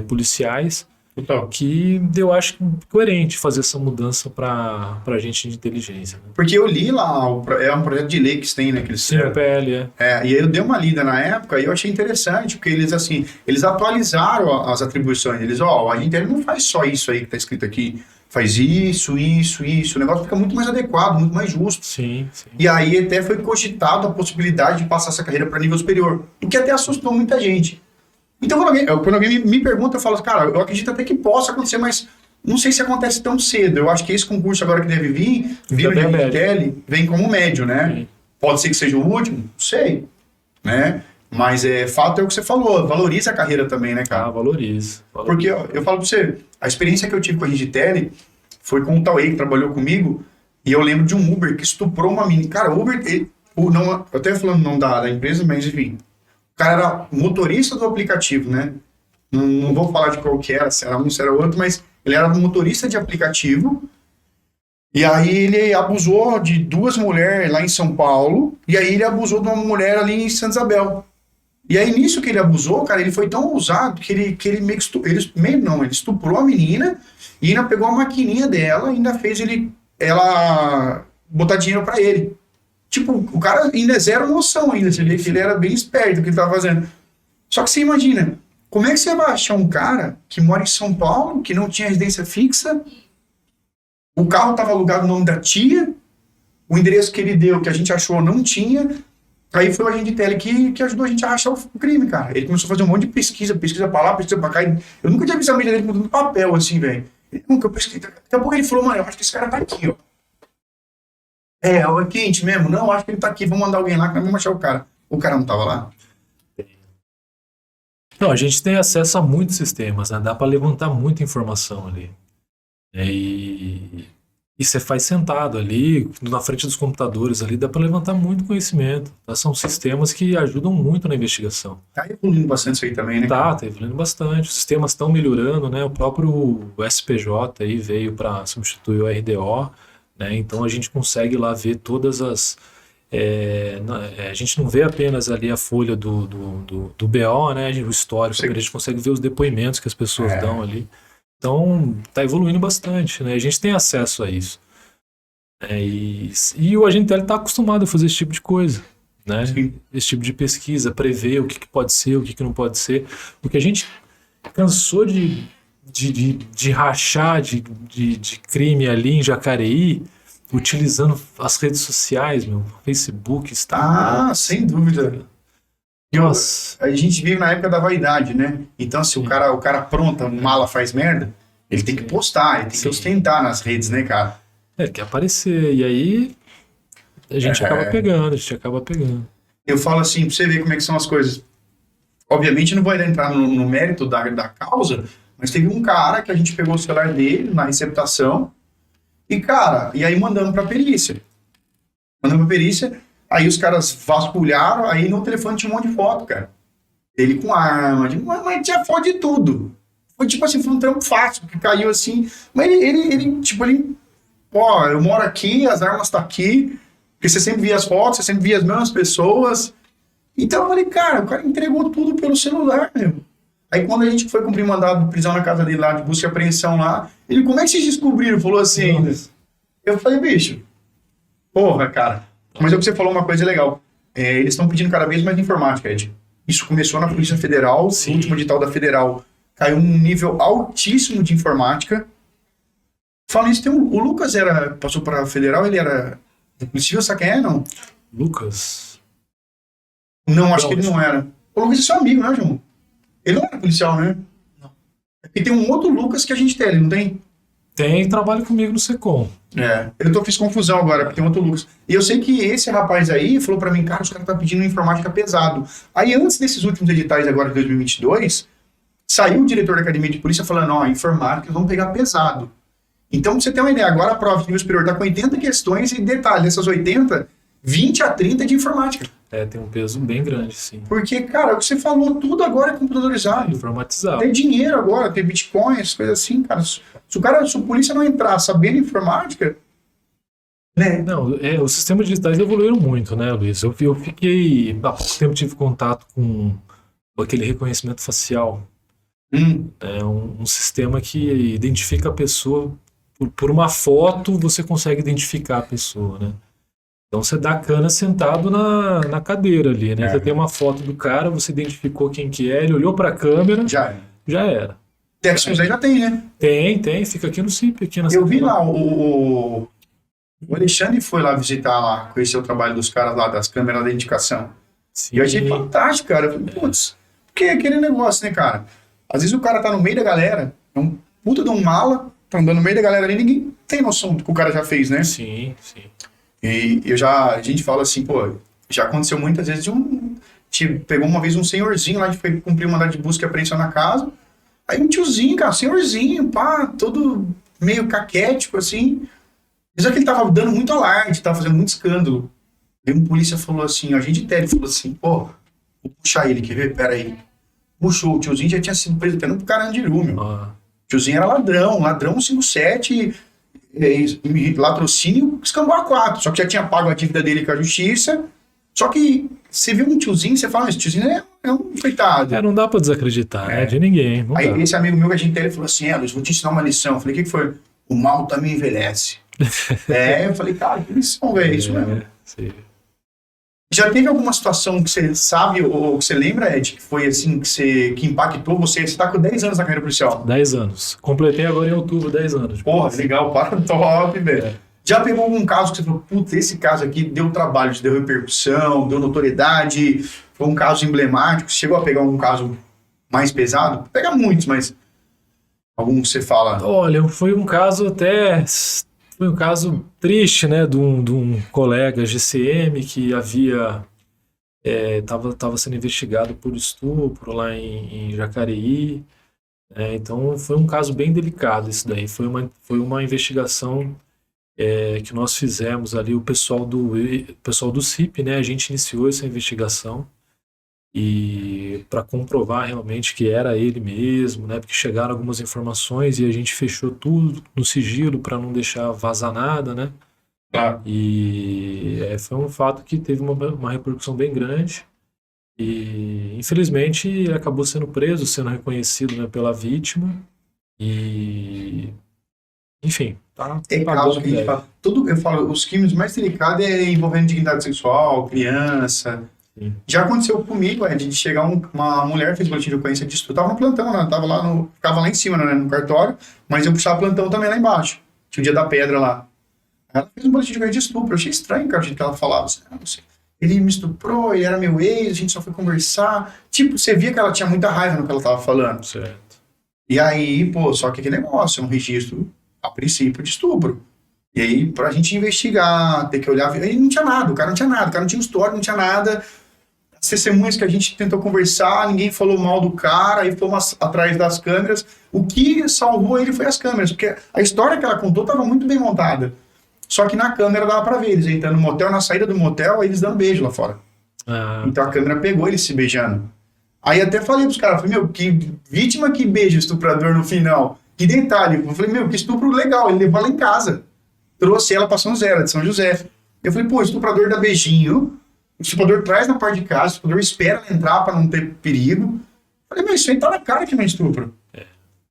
policiais, Total. que eu acho coerente fazer essa mudança para agente de inteligência, né? Porque eu li lá, é um projeto de lei que tem, né? Que eles Sim, o PL, e aí eu dei uma lida na época e eu achei interessante, porque eles atualizaram as atribuições. O agente ele não faz só isso aí que tá escrito aqui, faz isso, isso, isso. O negócio fica muito mais adequado, muito mais justo. Sim, sim. E aí até foi cogitado a possibilidade de passar essa carreira para nível superior, o que até assustou muita gente. Então, quando alguém me pergunta, eu falo, cara, eu acredito até que possa acontecer, mas não sei se acontece tão cedo. Eu acho que esse concurso agora que deve vir, vindo de Intel, vem como médio, né? Sim. Pode ser que seja o último, não sei, né? Mas fato é o que você falou, valoriza a carreira também, né, cara? Valoriza. Porque eu falo pra você, a experiência que eu tive com a Digitel foi com o Tauê, que trabalhou comigo, e eu lembro de um Uber que estuprou uma menina. Cara, o Uber, eu até falando o nome da empresa, mas enfim, o cara era motorista do aplicativo, né? Não vou falar de qual que era, se era um, se era outro, mas ele era motorista de aplicativo. E aí ele abusou de 2 mulheres lá em São Paulo, e aí ele abusou de uma mulher ali em Santa Isabel. E aí nisso que ele abusou, cara, ele foi tão ousado que ele meio que ele estuprou a menina e ainda pegou a maquininha dela e ainda fez ela botar dinheiro pra ele. Tipo, o cara ainda é zero noção ainda, você vê que ele era bem esperto o que ele tava fazendo. Só que você imagina, como é que você vai achar um cara que mora em São Paulo, que não tinha residência fixa, o carro estava alugado no nome da tia, o endereço que ele deu, que a gente achou, não tinha. Aí foi o agente de tele que ajudou a gente a achar o crime, cara. Ele começou a fazer um monte de pesquisa pra lá, pesquisa pra cá. Eu nunca tinha visto a mídia dele com papel assim, velho. Nunca pesquisei. Daqui a pouco ele falou, mano, eu acho que esse cara tá aqui, ó. É quente mesmo? Não, acho que ele tá aqui, vamos mandar alguém lá que nós vamos achar o cara. O cara não tava lá? Não, a gente tem acesso a muitos sistemas, né? Dá para levantar muita informação ali. E você faz sentado ali, na frente dos computadores ali, dá para levantar muito conhecimento. Tá? São sistemas que ajudam muito na investigação. Tá evoluindo bastante isso aí também, né? Tá evoluindo bastante. Os sistemas estão melhorando, né? O próprio SPJ aí veio para substituir o RDO, né? Então a gente consegue lá ver todas as... a gente não vê apenas ali a folha do BO, né? O histórico, a gente consegue ver os depoimentos que as pessoas dão ali. Então, está evoluindo bastante, né? A gente tem acesso a isso. E o agente está acostumado a fazer esse tipo de coisa, né? Sim. Esse tipo de pesquisa, prever o que pode ser, o que não pode ser. Porque a gente cansou de rachar de crime ali em Jacareí, utilizando as redes sociais, Facebook, Instagram. Sem dúvida. Nossa. A gente vive na época da vaidade, né? Então, se o cara apronta, mala faz merda, ele tem que postar, ele tem que ostentar nas redes, né, cara? Ele quer aparecer, e aí a gente acaba pegando, Eu falo assim, pra você ver como é que são as coisas. Obviamente não vou entrar no mérito da causa, mas teve um cara que a gente pegou o celular dele na receptação e, cara, e aí mandamos pra perícia. Mandamos pra perícia, aí os caras vasculharam, aí no telefone tinha um monte de foto, cara. Ele com arma, mas tinha foto de tudo. Foi tipo assim, foi um trampo fácil, que caiu assim. Mas ó, eu moro aqui, as armas tá aqui, porque você sempre via as fotos, você sempre via as mesmas pessoas. Então eu falei, cara, o cara entregou tudo pelo celular, meu. Aí quando a gente foi cumprir mandado de prisão na casa dele lá, de busca e apreensão lá, ele, como é que vocês descobriram? Falou assim. Eu falei, bicho, porra, cara. Mas é o que você falou, uma coisa legal. Eles estão pedindo cada vez mais informática, Ed. Isso começou na Polícia Federal, o último edital da Federal caiu um nível altíssimo de informática. Falando isso, o Lucas passou para a Federal, ele era da Polícia Civil, sabe quem é, não? Lucas? Não, acho que ele não era. O Lucas é seu amigo, né, João? Ele não era policial, né? Não. E tem um outro Lucas que a gente tem, ele não tem? Tem, trabalha comigo no Secom. Fiz confusão agora, porque tem outro Lucas. E eu sei que esse rapaz aí falou pra mim, cara, os caras estão pedindo informática pesado. Aí antes desses últimos editais agora de 2022, saiu o diretor da Academia de Polícia falando, ó, informática, vamos pegar pesado. Então, pra você ter uma ideia, agora a prova de nível superior está com 80 questões e detalhe, dessas 80, 20 a 30 de informática. Tem um peso bem grande, sim. Porque, cara, o que você falou, tudo agora é computadorizado. Informatizado. Tem dinheiro agora, tem bitcoins, coisas assim, cara. Se a polícia não entrar sabendo informática, né? Não, os sistemas digitais evoluíram muito, né, Luiz? Eu fiquei, há pouco tempo tive contato com aquele reconhecimento facial. É um sistema que identifica a pessoa, por uma foto você consegue identificar a pessoa, né? Então você dá cana sentado na cadeira ali, né? Você tem uma foto do cara, você identificou quem que é, ele olhou para a câmera, já era. Textos aí já tem, né? Tem, fica aqui no CIP, aqui na Eu vi lá, o Alexandre foi lá visitar lá, conhecer o trabalho dos caras lá, das câmeras de identificação. Sim. E eu achei fantástico, cara. Eu falei, putz, porque é aquele negócio, né, cara? Às vezes o cara tá no meio da galera, é um puta de um mala, tá andando no meio da galera ali, ninguém tem noção do que o cara já fez, né? Sim. E a gente fala assim, pô, já aconteceu muitas vezes pegou uma vez um senhorzinho lá, a gente foi cumprir um mandado de busca e apreensão na casa, aí um tiozinho, cara, senhorzinho, pá, todo meio caquético, assim, mas é que ele tava dando muito alarde, tava fazendo muito escândalo. Aí um polícia falou assim, o agente Télio falou assim, pô, vou puxar ele, quer ver? Pera aí. Puxou, o tiozinho já tinha sido preso até no Carandiru, meu. O tiozinho era ladrão 57, latrocínio, escambau a 4, só que já tinha pago a dívida dele com a justiça, só que você vê um tiozinho, você fala, esse tiozinho é um coitado. Não dá pra desacreditar, né, de ninguém. Aí esse amigo meu que a gente tem, ele falou assim, Luiz, vou te ensinar uma lição. Eu falei, o que foi? O mal também envelhece. Eu falei, cara, que lição, velho, é isso mesmo. Sim. Já teve alguma situação que você sabe, ou que você lembra, Ed, que foi assim, que impactou você? Você tá com 10 anos na carreira policial. 10 anos. Completei agora em outubro, 10 anos. Porra, legal, para top, velho. Já pegou algum caso que você falou, puta, esse caso aqui deu trabalho, deu repercussão, deu notoriedade, foi um caso emblemático? Você chegou a pegar um caso mais pesado? Pega muitos, mas algum que você fala... Olha, foi um caso triste, né, de um colega GCM que estava sendo investigado por estupro lá em Jacareí. Então foi um caso bem delicado isso daí. Foi uma investigação que nós fizemos ali, o pessoal do CIP, né, a gente iniciou essa investigação e para comprovar realmente que era ele mesmo, né, porque chegaram algumas informações e a gente fechou tudo no sigilo para não deixar vazar nada, né? Claro. E foi um fato que teve uma repercussão bem grande e infelizmente ele acabou sendo preso, sendo reconhecido, né, pela vítima e enfim, tá. Caso que a gente fala, eu falo, os crimes mais delicados envolvendo dignidade sexual, criança. Sim. Já aconteceu comigo, de chegar uma mulher, fez boletim de ocorrência de estupro. Eu tava no plantão, né? Ficava lá em cima, né, no cartório, mas eu puxava plantão também lá embaixo. Tinha o dia da pedra lá. Ela fez um boletim de ocorrência de estupro. Eu achei estranho, cara, o jeito que ela falava. Assim, ele me estuprou, ele era meu ex, a gente só foi conversar. Tipo, você via que ela tinha muita raiva no que ela tava falando. Certo. E aí, pô, só que aquele negócio, é um registro, a princípio, de estupro. E aí, pra gente investigar, ter que olhar, aí não tinha nada, o cara não tinha história, não tinha nada. As testemunhas que a gente tentou conversar, ninguém falou mal do cara, aí fomos atrás das câmeras. O que salvou ele foi as câmeras, porque a história que ela contou estava muito bem montada. Só que na câmera dava pra ver eles entrando no motel, na saída do motel, aí eles dando beijo lá fora. Então a câmera pegou eles se beijando. Aí até falei pros caras, falei, meu, que vítima que beija o estuprador no final. Que detalhe. Eu falei, meu, que estupro legal. Ele levou ela em casa. Trouxe ela pra São José, de São José. Eu falei, pô, o estuprador dá beijinho. O estuprador traz na parte de casa, o estuprador espera ela entrar pra não ter perigo. Eu falei, meu, isso aí tá na cara que não é estupro.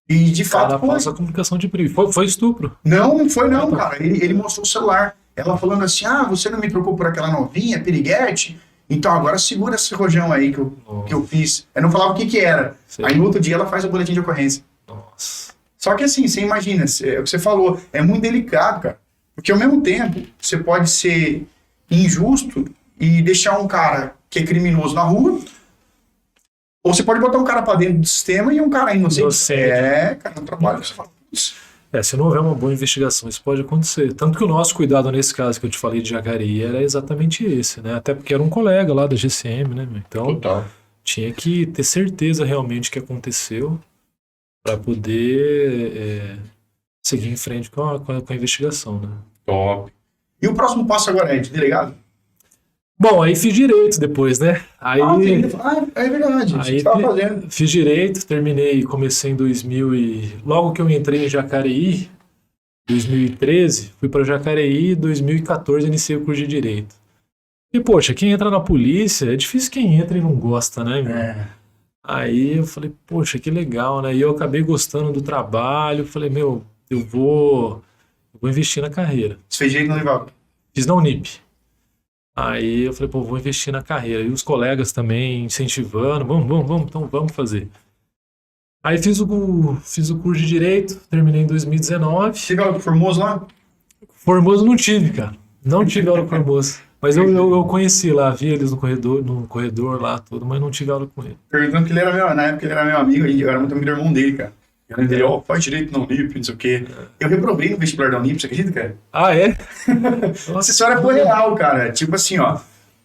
E de fato foi. Falsa comunicação de perigo. Foi estupro. Não foi não, cara. Ele mostrou o celular. Ela falando assim, você não me trocou por aquela novinha, piriguete? Então agora segura esse rojão aí que eu fiz. Eu não falava o que era. Sim. Aí no outro dia ela faz o boletim de ocorrência. Nossa. Só que assim, você imagina, é o que você falou, é muito delicado, cara. Porque ao mesmo tempo, você pode ser injusto e deixar um cara que é criminoso na rua, ou você pode botar um cara pra dentro do sistema e um cara inocente. Cara, no trabalho você fala, putz. Se não houver uma boa investigação, isso pode acontecer. Tanto que o nosso cuidado nesse caso que eu te falei de Jacareí era exatamente esse, né? Até porque era um colega lá da GCM, né, meu? Então, Total. tinha que ter certeza realmente que aconteceu para poder seguir em frente com a investigação, né? Top. E o próximo passo agora é de delegado? Bom, aí fiz direito depois, né? Aí, é verdade. aí Você tava fazendo. fiz direito, terminei, comecei em 2000 logo que eu entrei em Jacareí, 2013, fui para Jacareí, 2014 iniciei o curso de direito. E poxa, quem entra na polícia, é difícil quem entra e não gosta, né, meu? Aí eu falei, poxa, que legal, né? E eu acabei gostando do trabalho, falei, meu, eu vou investir na carreira. Você fez direito no Nivaldo? Fiz na Unip. Aí eu falei, pô, vou investir na carreira. E os colegas também incentivando, então vamos fazer. Aí fiz o curso de Direito, terminei em 2019. Você viu o Formoso lá? Formoso não tive, cara. Não tive aula com Formoso. Mas eu conheci lá, vi eles no corredor lá, tudo, mas não tive aula com ele. Perguntando que ele era na época ele era meu amigo, eu era muito amigo do irmão dele, cara. Ele faz direito na Unip, não sei o quê. Eu reprovei no vestibular da Unip, você acredita, cara? Ah, é? Essa história foi real, cara. Tipo assim, ó.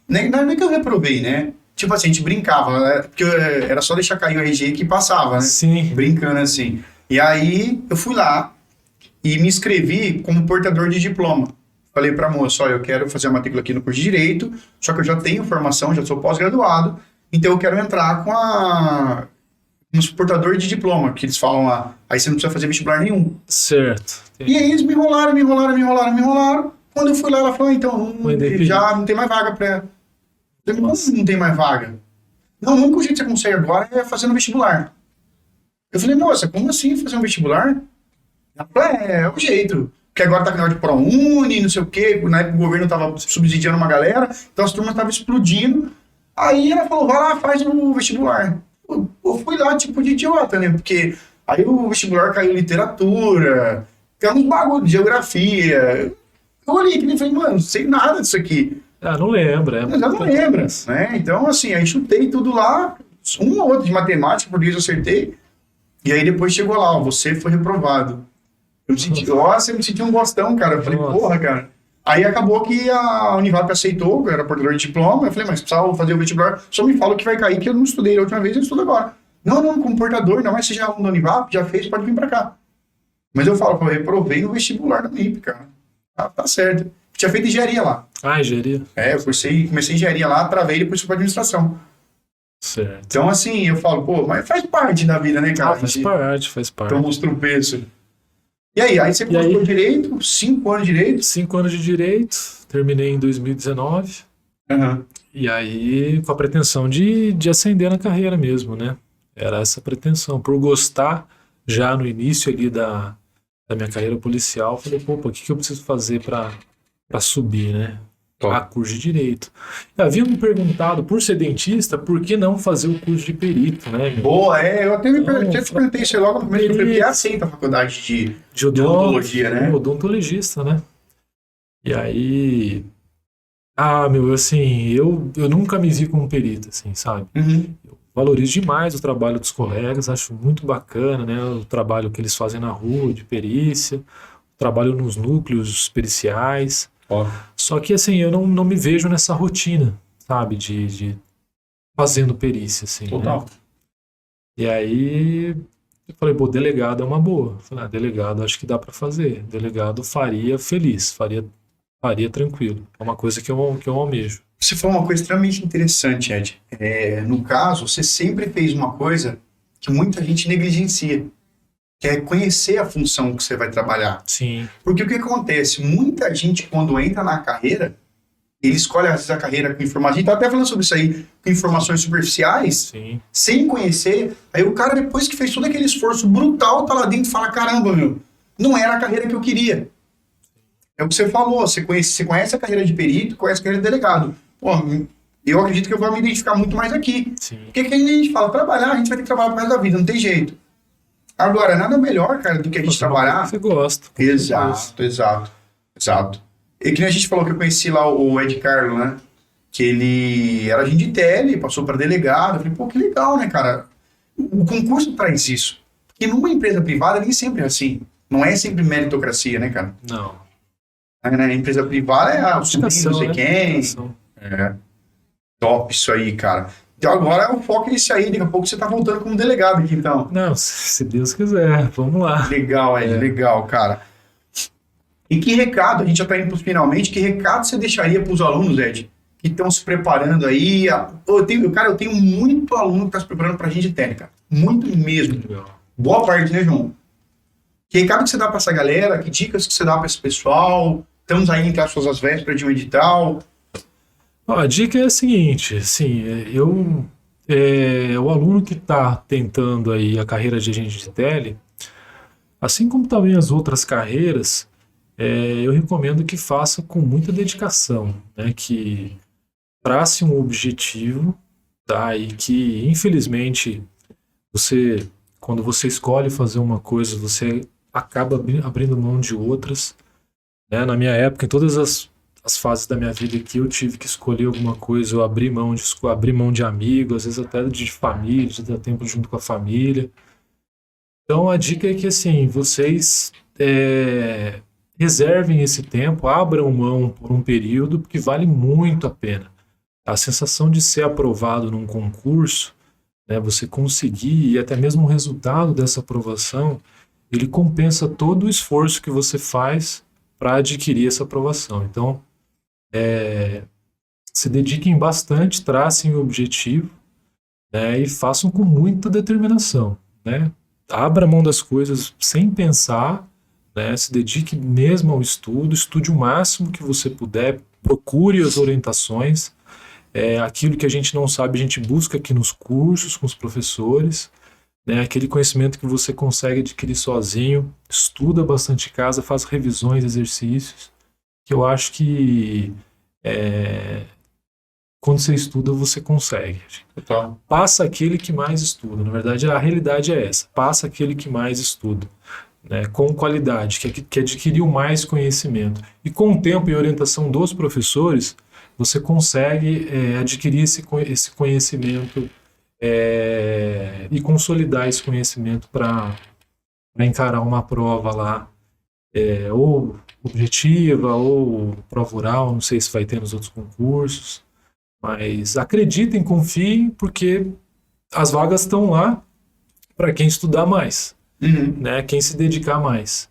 Não é que eu reprovei, né? Tipo assim, a gente brincava, né? Porque era só deixar cair o RG que passava, né? Sim. Brincando assim. E aí eu fui lá e me inscrevi como portador de diploma. Falei pra moça, eu quero fazer a matrícula aqui no curso de Direito, só que eu já tenho formação, já sou pós-graduado, então eu quero entrar nos portador de diploma, que eles falam lá. Aí você não precisa fazer vestibular nenhum. Certo. E aí eles me enrolaram. Quando eu fui lá, ela falou, então, já não tem mais vaga pra ela. Eu falei, como não tem mais vaga? Não, o único jeito que você consegue agora é fazendo vestibular. Eu falei, moça, como assim fazer um vestibular? Ela falou, é o jeito. Porque agora tá com negócio de ProUni, não sei o quê, na época o governo tava subsidiando uma galera, então as turmas estavam explodindo. Aí ela falou, vai lá, faz o vestibular. Eu fui lá, tipo, de idiota, né? Porque aí o vestibular caiu literatura, caiu uns bagulho de geografia. Eu olhei aqui e falei, mano, não sei nada disso aqui. Ah, não lembra. Mas eu não lembro, né? Então, assim, aí chutei tudo lá, um ou outro de matemática, português eu acertei. E aí depois chegou lá, ó, você foi reprovado. Eu me senti um gostão, cara. Eu falei, porra, cara. Aí acabou que a Univap aceitou, eu era portador de diploma. Eu falei, mas precisava fazer o vestibular, só me fala o que vai cair, que eu não estudei a última vez, eu estudo agora. Não, como portador, não, mas você já é aluno da Univap, já fez, pode vir pra cá. Mas eu falo, eu reprovei no vestibular da Unip, cara. Tá certo. Tinha feito engenharia lá. Ah, engenharia? Eu comecei engenharia lá, travei e depois fui pra administração. Certo. Então, assim, eu falo, pô, mas faz parte da vida, né, cara? Faz parte. Então, uns tropeços. E aí você cursou direito, 5 anos de direito? 5 anos de direito, terminei em 2019. Uhum. E aí, com a pretensão de ascender na carreira mesmo, né? Era essa pretensão. Por gostar, já no início ali da minha carreira policial, falei, pô, o que eu preciso fazer para subir, né? A curso de direito. Havia me perguntado, por ser dentista, por que não fazer o curso de perito, né? Boa, eu até me perguntei isso logo no começo, eu falei, porque aceita a faculdade de odontologia, né? Odontologista, né? E aí... assim, eu nunca me vi como perito, assim, sabe? Uhum. Eu valorizo demais o trabalho dos colegas, acho muito bacana, né? O trabalho que eles fazem na rua, de perícia, o trabalho nos núcleos periciais. Só que, assim, eu não me vejo nessa rotina, sabe? De fazendo perícia, assim. Total. Né? E aí, eu falei, delegado é uma boa. Eu falei, delegado acho que dá pra fazer. Delegado faria feliz, faria faria tranquilo. É uma coisa que eu almejo. Você falou uma coisa extremamente interessante, Ed. No caso, você sempre fez uma coisa que muita gente negligencia, que é conhecer a função que você vai trabalhar. Sim, Porque o que acontece? Muita gente, quando entra na carreira, ele escolhe, às vezes, a carreira com informações. A gente tá até falando sobre isso aí, com informações superficiais, sim. sem conhecer. Aí o cara, depois que fez todo aquele esforço brutal, tá lá dentro e fala: caramba, meu, não era a carreira que eu queria. É o que você falou, você conhece a carreira de perito, conhece a carreira de delegado. Pô, eu acredito que eu vou me identificar muito mais aqui. Sim. Porque que a gente fala, trabalhar, a gente vai ter que trabalhar pro resto da vida, não tem jeito. Agora, nada melhor, cara, do que a gente Você é uma coisa trabalhar. que você gosta. Com certeza. Exato. E que nem a gente falou que eu conheci lá o Ed Carlo, né? Que ele era agente de tele, passou para delegado. Eu falei, pô, que legal, né, cara? O concurso traz isso. Porque numa empresa privada nem sempre é assim. Não é sempre meritocracia, né, cara? Não. Na empresa privada é o sobrinho, não sei Dedicação, né? quem. Dedicação. É, top isso aí, cara. Então agora o foco é esse aí. Daqui a pouco você tá voltando como delegado aqui, então. Não, se Deus quiser, vamos lá. Legal, Ed, legal, cara. E que recado, a gente já está indo para finalmente, que recado você deixaria para os alunos, Ed, que estão se preparando aí? Eu tenho muito aluno que está se preparando para a agente técnica. Muito mesmo. Legal. Boa parte, né, João? Que recado que você dá para essa galera? Que dicas que você dá para esse pessoal? Estamos aí entre as suas vésperas de um edital. Ó, a dica é a seguinte, assim, o aluno que está tentando aí a carreira de agente de tele, assim como também as outras carreiras, eu recomendo que faça com muita dedicação, né? Que trace um objetivo, tá? E que, infelizmente, quando você escolhe fazer uma coisa, você acaba abrindo mão de outras, né? Na minha época, em todas as fases da minha vida que eu tive que escolher alguma coisa, eu abri mão de amigos, às vezes até de família, de dar tempo junto com a família. Então a dica é que assim, vocês reservem esse tempo, abram mão por um período, porque vale muito a pena. A sensação de ser aprovado num concurso, né, você conseguir e até mesmo o resultado dessa aprovação, ele compensa todo o esforço que você faz para adquirir essa aprovação. Então, se dediquem bastante, tracem o objetivo, né, e façam com muita determinação, né? Abra mão das coisas sem pensar, né, se dedique mesmo ao estudo, estude o máximo que você puder, procure as orientações, aquilo que a gente não sabe a gente busca aqui nos cursos, com os professores, né, aquele conhecimento que você consegue adquirir sozinho, estuda bastante em casa, faz revisões, exercícios, que eu acho que quando você estuda, você consegue. Total. Passa aquele que mais estuda. Na verdade, a realidade é essa. Passa aquele que mais estuda, né, com qualidade, que adquiriu mais conhecimento. E com o tempo e orientação dos professores, você consegue adquirir esse conhecimento e consolidar esse conhecimento para encarar uma prova lá, ou objetiva, ou prova oral, não sei se vai ter nos outros concursos. Mas acreditem, confiem, porque as vagas estão lá para quem estudar mais, né? Quem se dedicar mais.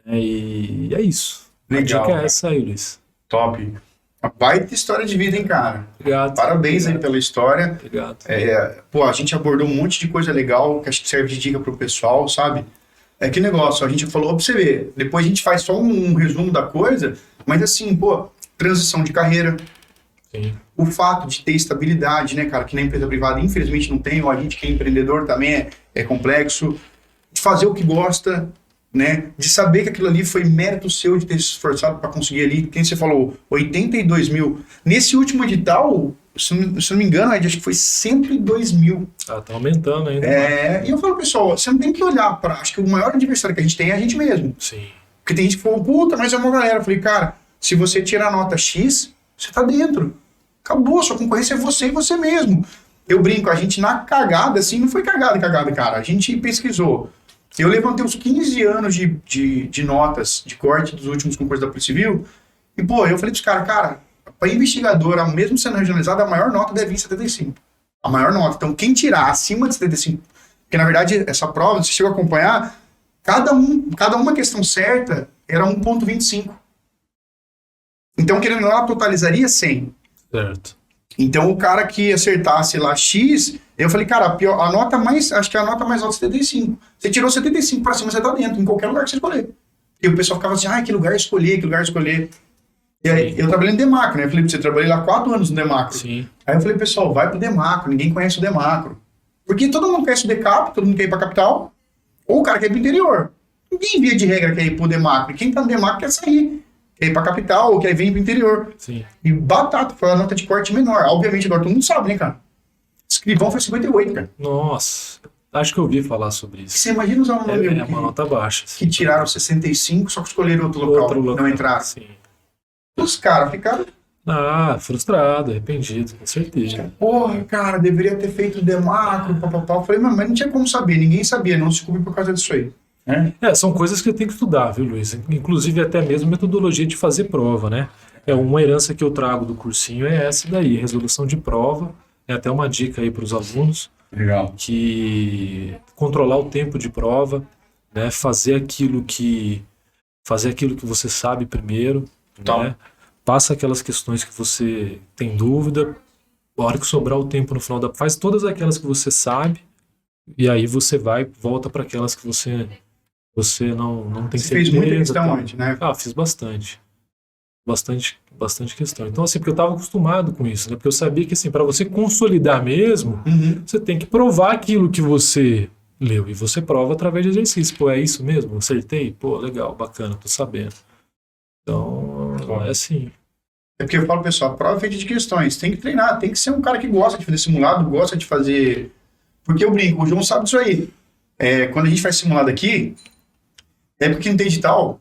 E é isso. Legal, A dica é cara. essa aí, Luiz. Top. Uma baita história de vida, hein, cara? Obrigado. Parabéns aí pela história. Obrigado. Pô, a gente abordou um monte de coisa legal que acho que serve de dica pro pessoal, sabe? Que negócio, a gente falou pra você ver, depois a gente faz só um resumo da coisa, mas assim, pô, transição de carreira, Sim. o fato de ter estabilidade, né, cara, que na empresa privada infelizmente não tem, ou a gente que é empreendedor também é complexo, de fazer o que gosta, né, de saber que aquilo ali foi mérito seu de ter se esforçado para conseguir ali, quem você falou, 82 mil. Nesse último edital, se não me engano, acho que foi 102 mil. Tá aumentando ainda. E eu falo, pessoal, você não tem que olhar para. Acho que o maior adversário que a gente tem é a gente mesmo. Sim. Porque tem gente que falou, puta, mas é uma galera. Eu falei, cara, se você tirar a nota X, você tá dentro. Acabou, sua concorrência é você e você mesmo. Eu brinco, a gente na cagada, assim, não foi cagada, cara. A gente pesquisou. Eu levantei uns 15 anos de notas de corte dos últimos concursos da Polícia Civil. E, pô, eu falei pros caras, cara, para investigadora, mesmo sendo regionalizada, a maior nota deve vir 75. A maior nota. Então, quem tirar acima de 75, porque na verdade essa prova, você chegou a acompanhar, cada uma questão certa era 1,25. Então, querendo ou não, ela totalizaria 100. Certo. Então, o cara que acertasse lá X, eu falei, cara, a nota mais, acho que a nota mais alta é 75. Você tirou 75 pra cima, você tá dentro, em qualquer lugar que você escolher. E o pessoal ficava assim, que lugar escolher, que lugar escolher. E aí, eu trabalhei no Demacro, né? Eu falei pra você, trabalhei lá 4 anos no Demacro. Sim. Aí eu falei, pessoal, vai pro Demacro, ninguém conhece o Demacro. Porque todo mundo conhece o Decap, todo mundo quer ir pra capital, ou o cara quer ir pro interior. Ninguém, via de regra, quer ir pro Demacro. Quem tá no Demacro quer sair, quer ir pra capital, ou quer vir pro interior. Sim. E batata, foi a nota de corte menor. Obviamente, agora todo mundo sabe, né, cara? Escrivão foi 58, cara. Nossa, acho que eu ouvi falar sobre isso. Você imagina os alunos É uma nota baixa. que tiraram 65, só que escolheram outro local, não entraram. Sim. Os caras ficaram... Frustrado, arrependido, com certeza. Porra, cara, deveria ter feito o Demacro, papapá. Eu falei, mas não tinha como saber, ninguém sabia, não se culpe por causa disso aí. São coisas que eu tenho que estudar, viu, Luiz? Inclusive até mesmo metodologia de fazer prova, né? Uma herança que eu trago do cursinho é essa daí, resolução de prova. É até uma dica aí para os alunos. Legal. Que controlar o tempo de prova, né? Fazer aquilo que você sabe primeiro, né? Passa aquelas questões que você tem dúvida, a hora que sobrar o tempo no final faz todas aquelas que você sabe, e aí você volta para aquelas que você não tem Você certeza. fez muita questão antes, né? Fiz bastante questão. Então, assim, porque eu estava acostumado com isso, né? Porque eu sabia que, assim, para você consolidar mesmo, você tem que provar aquilo que você leu, e você prova através de exercício. Pô, é isso mesmo? Acertei? Pô, legal, bacana, tô sabendo. Então, é assim. É porque eu falo, pessoal, a prova é feita de questões. Tem que treinar, tem que ser um cara que gosta de fazer simulado, gosta de fazer... Porque eu brinco, o João sabe disso aí. Quando a gente faz simulado aqui, porque não tem edital,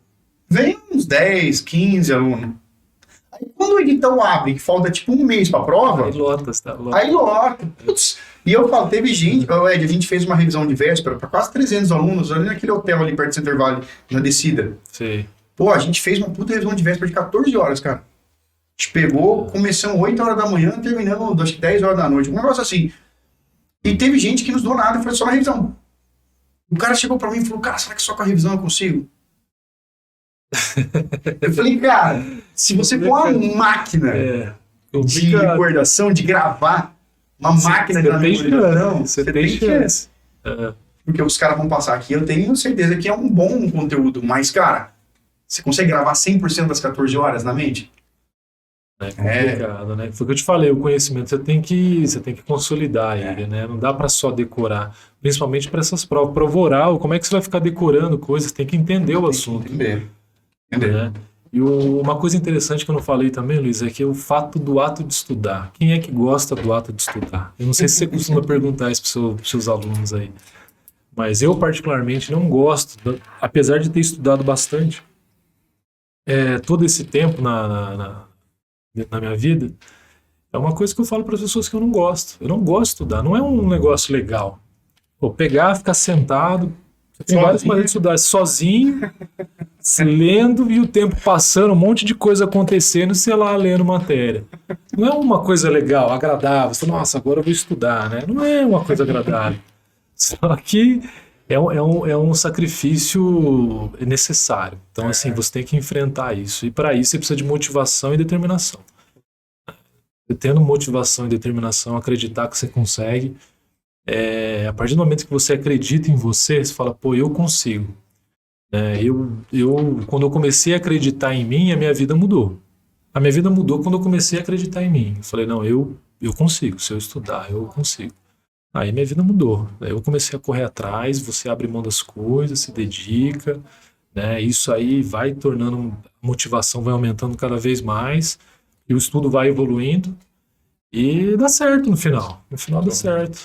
vem uns 10, 15 alunos. Aí quando o edital abre, que falta tipo um mês pra prova... Aí lota. Putz. E eu falo, teve gente... Ed, a gente fez uma revisão de véspera para quase 300 alunos, ali naquele hotel ali perto do Center Valley, na descida. Sim. Pô, a gente fez uma puta revisão de véspera de 14 horas, cara. A gente pegou, começamos 8 horas da manhã, terminamos, acho que 10 horas da noite. Um negócio assim. E teve gente que nos doou nada e foi só na revisão. O cara chegou pra mim e falou, cara, será que só com a revisão eu consigo? Eu falei, cara, se você for uma máquina de recordação, de gravar, uma máquina de memorização, você tem chance. Porque os caras vão passar aqui, eu tenho certeza que é um bom conteúdo, mas, cara, você consegue gravar 100% das 14 horas na mente? É complicado, né? Foi o que eu te falei, o conhecimento você tem que consolidar ele, né? Não dá para só decorar, principalmente para essas provas. Prova oral, como é que você vai ficar decorando coisas? Tem que entender o assunto. Entender. Né? E uma coisa interessante que eu não falei também, Luiz, é que o fato do ato de estudar. Quem é que gosta do ato de estudar? Eu não sei se você costuma perguntar isso para os seus alunos aí, mas eu particularmente não gosto, apesar de ter estudado bastante todo esse tempo na minha vida, é uma coisa que eu falo para as pessoas que eu não gosto. Eu não gosto de estudar, não é um negócio legal. Pegar, ficar sentado, tem várias maneiras de estudar sozinho, lendo e o tempo passando, um monte de coisa acontecendo, sei lá, lendo matéria. Não é uma coisa legal, agradável. Você, nossa, agora eu vou estudar, né? Não é uma coisa agradável. Só que é um sacrifício necessário. Então, assim, você tem que enfrentar isso. E para isso você precisa de motivação e determinação. Você tendo motivação e determinação, acreditar que você consegue, a partir do momento que você acredita em você, você fala, pô, eu consigo. Quando eu comecei a acreditar em mim, a minha vida mudou. A minha vida mudou quando eu comecei a acreditar em mim. Eu falei, não, eu consigo. Se eu estudar, eu consigo. Aí minha vida mudou. Aí eu comecei a correr atrás, você abre mão das coisas, se dedica, né? Isso aí vai tornando, a motivação vai aumentando cada vez mais, e o estudo vai evoluindo, e dá certo no final. No final dá certo.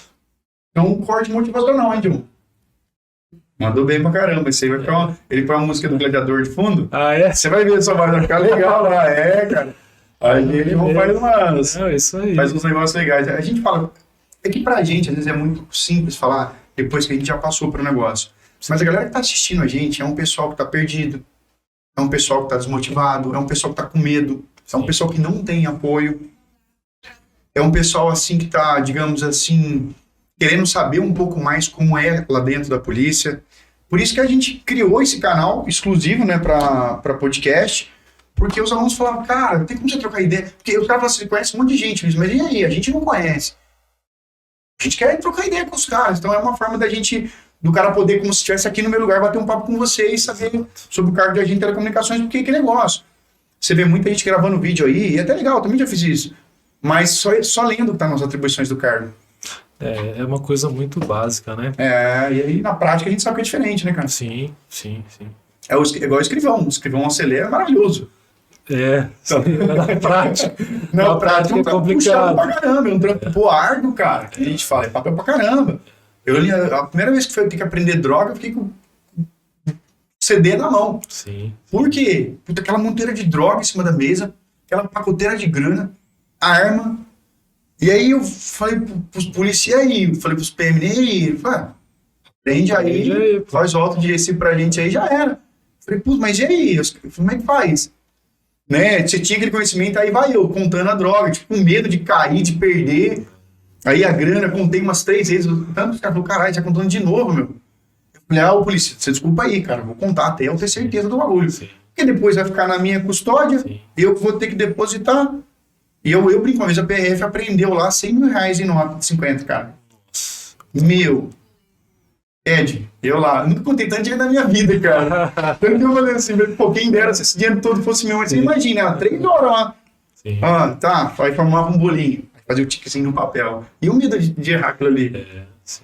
Então, um corte motivacional, hein, Dilma? Mandou bem pra caramba. Esse aí vai ficar ele põe a música do Gladiador de fundo. Você vai ver, só vai ficar legal lá. Cara. Aí ele faz uns negócios legais. A gente fala... É que pra gente, às vezes, é muito simples falar depois que a gente já passou pro negócio. Mas a galera que tá assistindo a gente é um pessoal que tá perdido, é um pessoal que tá desmotivado, é um pessoal que tá com medo, é um pessoal que não tem apoio, é um pessoal, assim, que tá, digamos assim, querendo saber um pouco mais como é lá dentro da polícia. Por isso que a gente criou esse canal exclusivo, né, pra podcast, Porque os alunos falavam, cara, tem como você trocar ideia? Porque os caras falam assim, você conhece um monte de gente, Luiz, mas e aí? A gente não conhece. A gente quer trocar ideia com os caras. Então é uma forma da gente, do cara poder, como se estivesse aqui no meu lugar, bater um papo com você e saber sobre o cargo de agente de telecomunicações, porque que negócio. Você vê muita gente gravando vídeo aí, e é até legal, eu também já fiz isso. Mas só lendo que tá nas atribuições do cargo. É uma coisa muito básica, né? E aí na prática a gente sabe que é diferente, né, cara? Sim. É igual o escrivão. O escrivão acelera é maravilhoso. Na prática. Na prática é trampo complicado. puxado pra caramba, é um trampo árduo, cara. Que a gente fala, é papel pra caramba. A primeira vez que foi ter que aprender droga, eu fiquei com CD na mão. Sim. Por quê? Puta, aquela monteira de droga em cima da mesa, aquela pacoteira de grana, arma. E aí eu falei pros policiais aí, falei pros PM, e aí, prende aí, faz o auto de recibo pra gente aí, já era. Falei, putz, mas e aí? Como é que faz? Né? Você tinha aquele conhecimento, aí vai eu contando a droga, tipo, com medo de cair, de perder. Aí a grana, contei umas 3 vezes, tanto os caras falaram, caralho, já contando de novo, meu. Eu falei, ô polícia, você desculpa aí, cara, vou contar até eu ter certeza do bagulho. Sim. Porque depois vai ficar na minha custódia, eu vou ter que depositar. E eu brinco, uma vez a PRF apreendeu lá R$100 mil em nota de 50, cara. Meu. Ed, eu lá, nunca contei tanto dinheiro na minha vida, cara. Tanto que eu falei assim, pô, quem dera se esse dinheiro todo fosse meu. Mas você imagina, 3 horas lá. Sim. Tá, aí formava um bolinho. Fazia o tiquezinho no papel. E o medo de errar aquilo ali. Sim.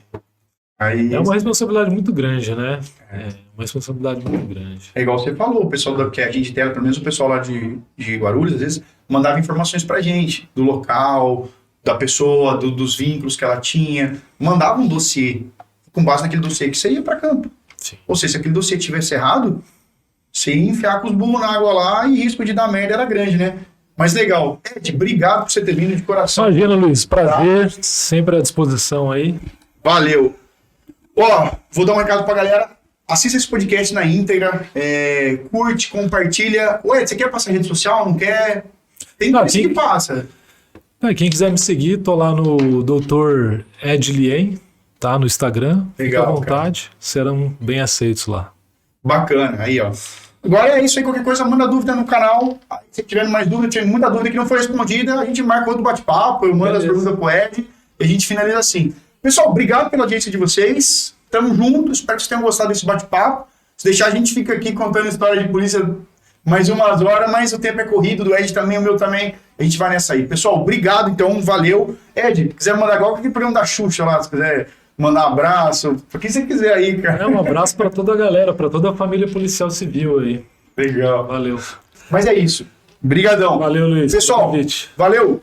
Aí, é uma responsabilidade muito grande, né? É uma responsabilidade muito grande. é igual você falou, o pessoal que a gente tem, pelo menos o pessoal lá de Guarulhos, às vezes, mandava informações pra gente, do local, da pessoa, dos vínculos que ela tinha. Mandava um dossiê. Com base naquele dossiê que você ia pra campo. Sim. Ou seja, se aquele dossiê tivesse errado, você ia enfiar com os burros na água lá e o risco de dar merda era grande, né? Mas legal. Ed, obrigado por você ter vindo de coração. Imagina, Luiz, prazer, sempre à disposição aí. Valeu. Ó, vou dar um recado pra galera. Assista esse podcast na íntegra, curte, compartilha. Ué, você quer passar rede social? Não quer? Tem coisa que passa. Quem quiser me seguir, tô lá no Dr. Ed Lien, tá? No Instagram. Legal, fica à vontade, cara. Serão bem aceitos lá. Bacana, aí ó. Agora é isso aí, qualquer coisa, manda dúvida no canal. Se tiver mais dúvida, tiver muita dúvida que não foi respondida, a gente marca outro bate-papo, eu mando as perguntas pro Ed e a gente finaliza assim. Pessoal, obrigado pela audiência de vocês. Tamo junto, espero que vocês tenham gostado desse bate-papo. Se deixar, a gente fica aqui contando história de polícia mais umas horas, mas o tempo é corrido, do Ed também, o meu também. A gente vai nessa aí. Pessoal, obrigado, então, valeu. Ed, quiser mandar igual aquele programa da Xuxa lá, se quiser mandar um abraço, pra quem você quiser aí, cara. Um abraço pra toda a galera, pra toda a família policial civil aí. Legal. Valeu. Mas é isso. Brigadão. Valeu, Luiz. Pessoal, valeu.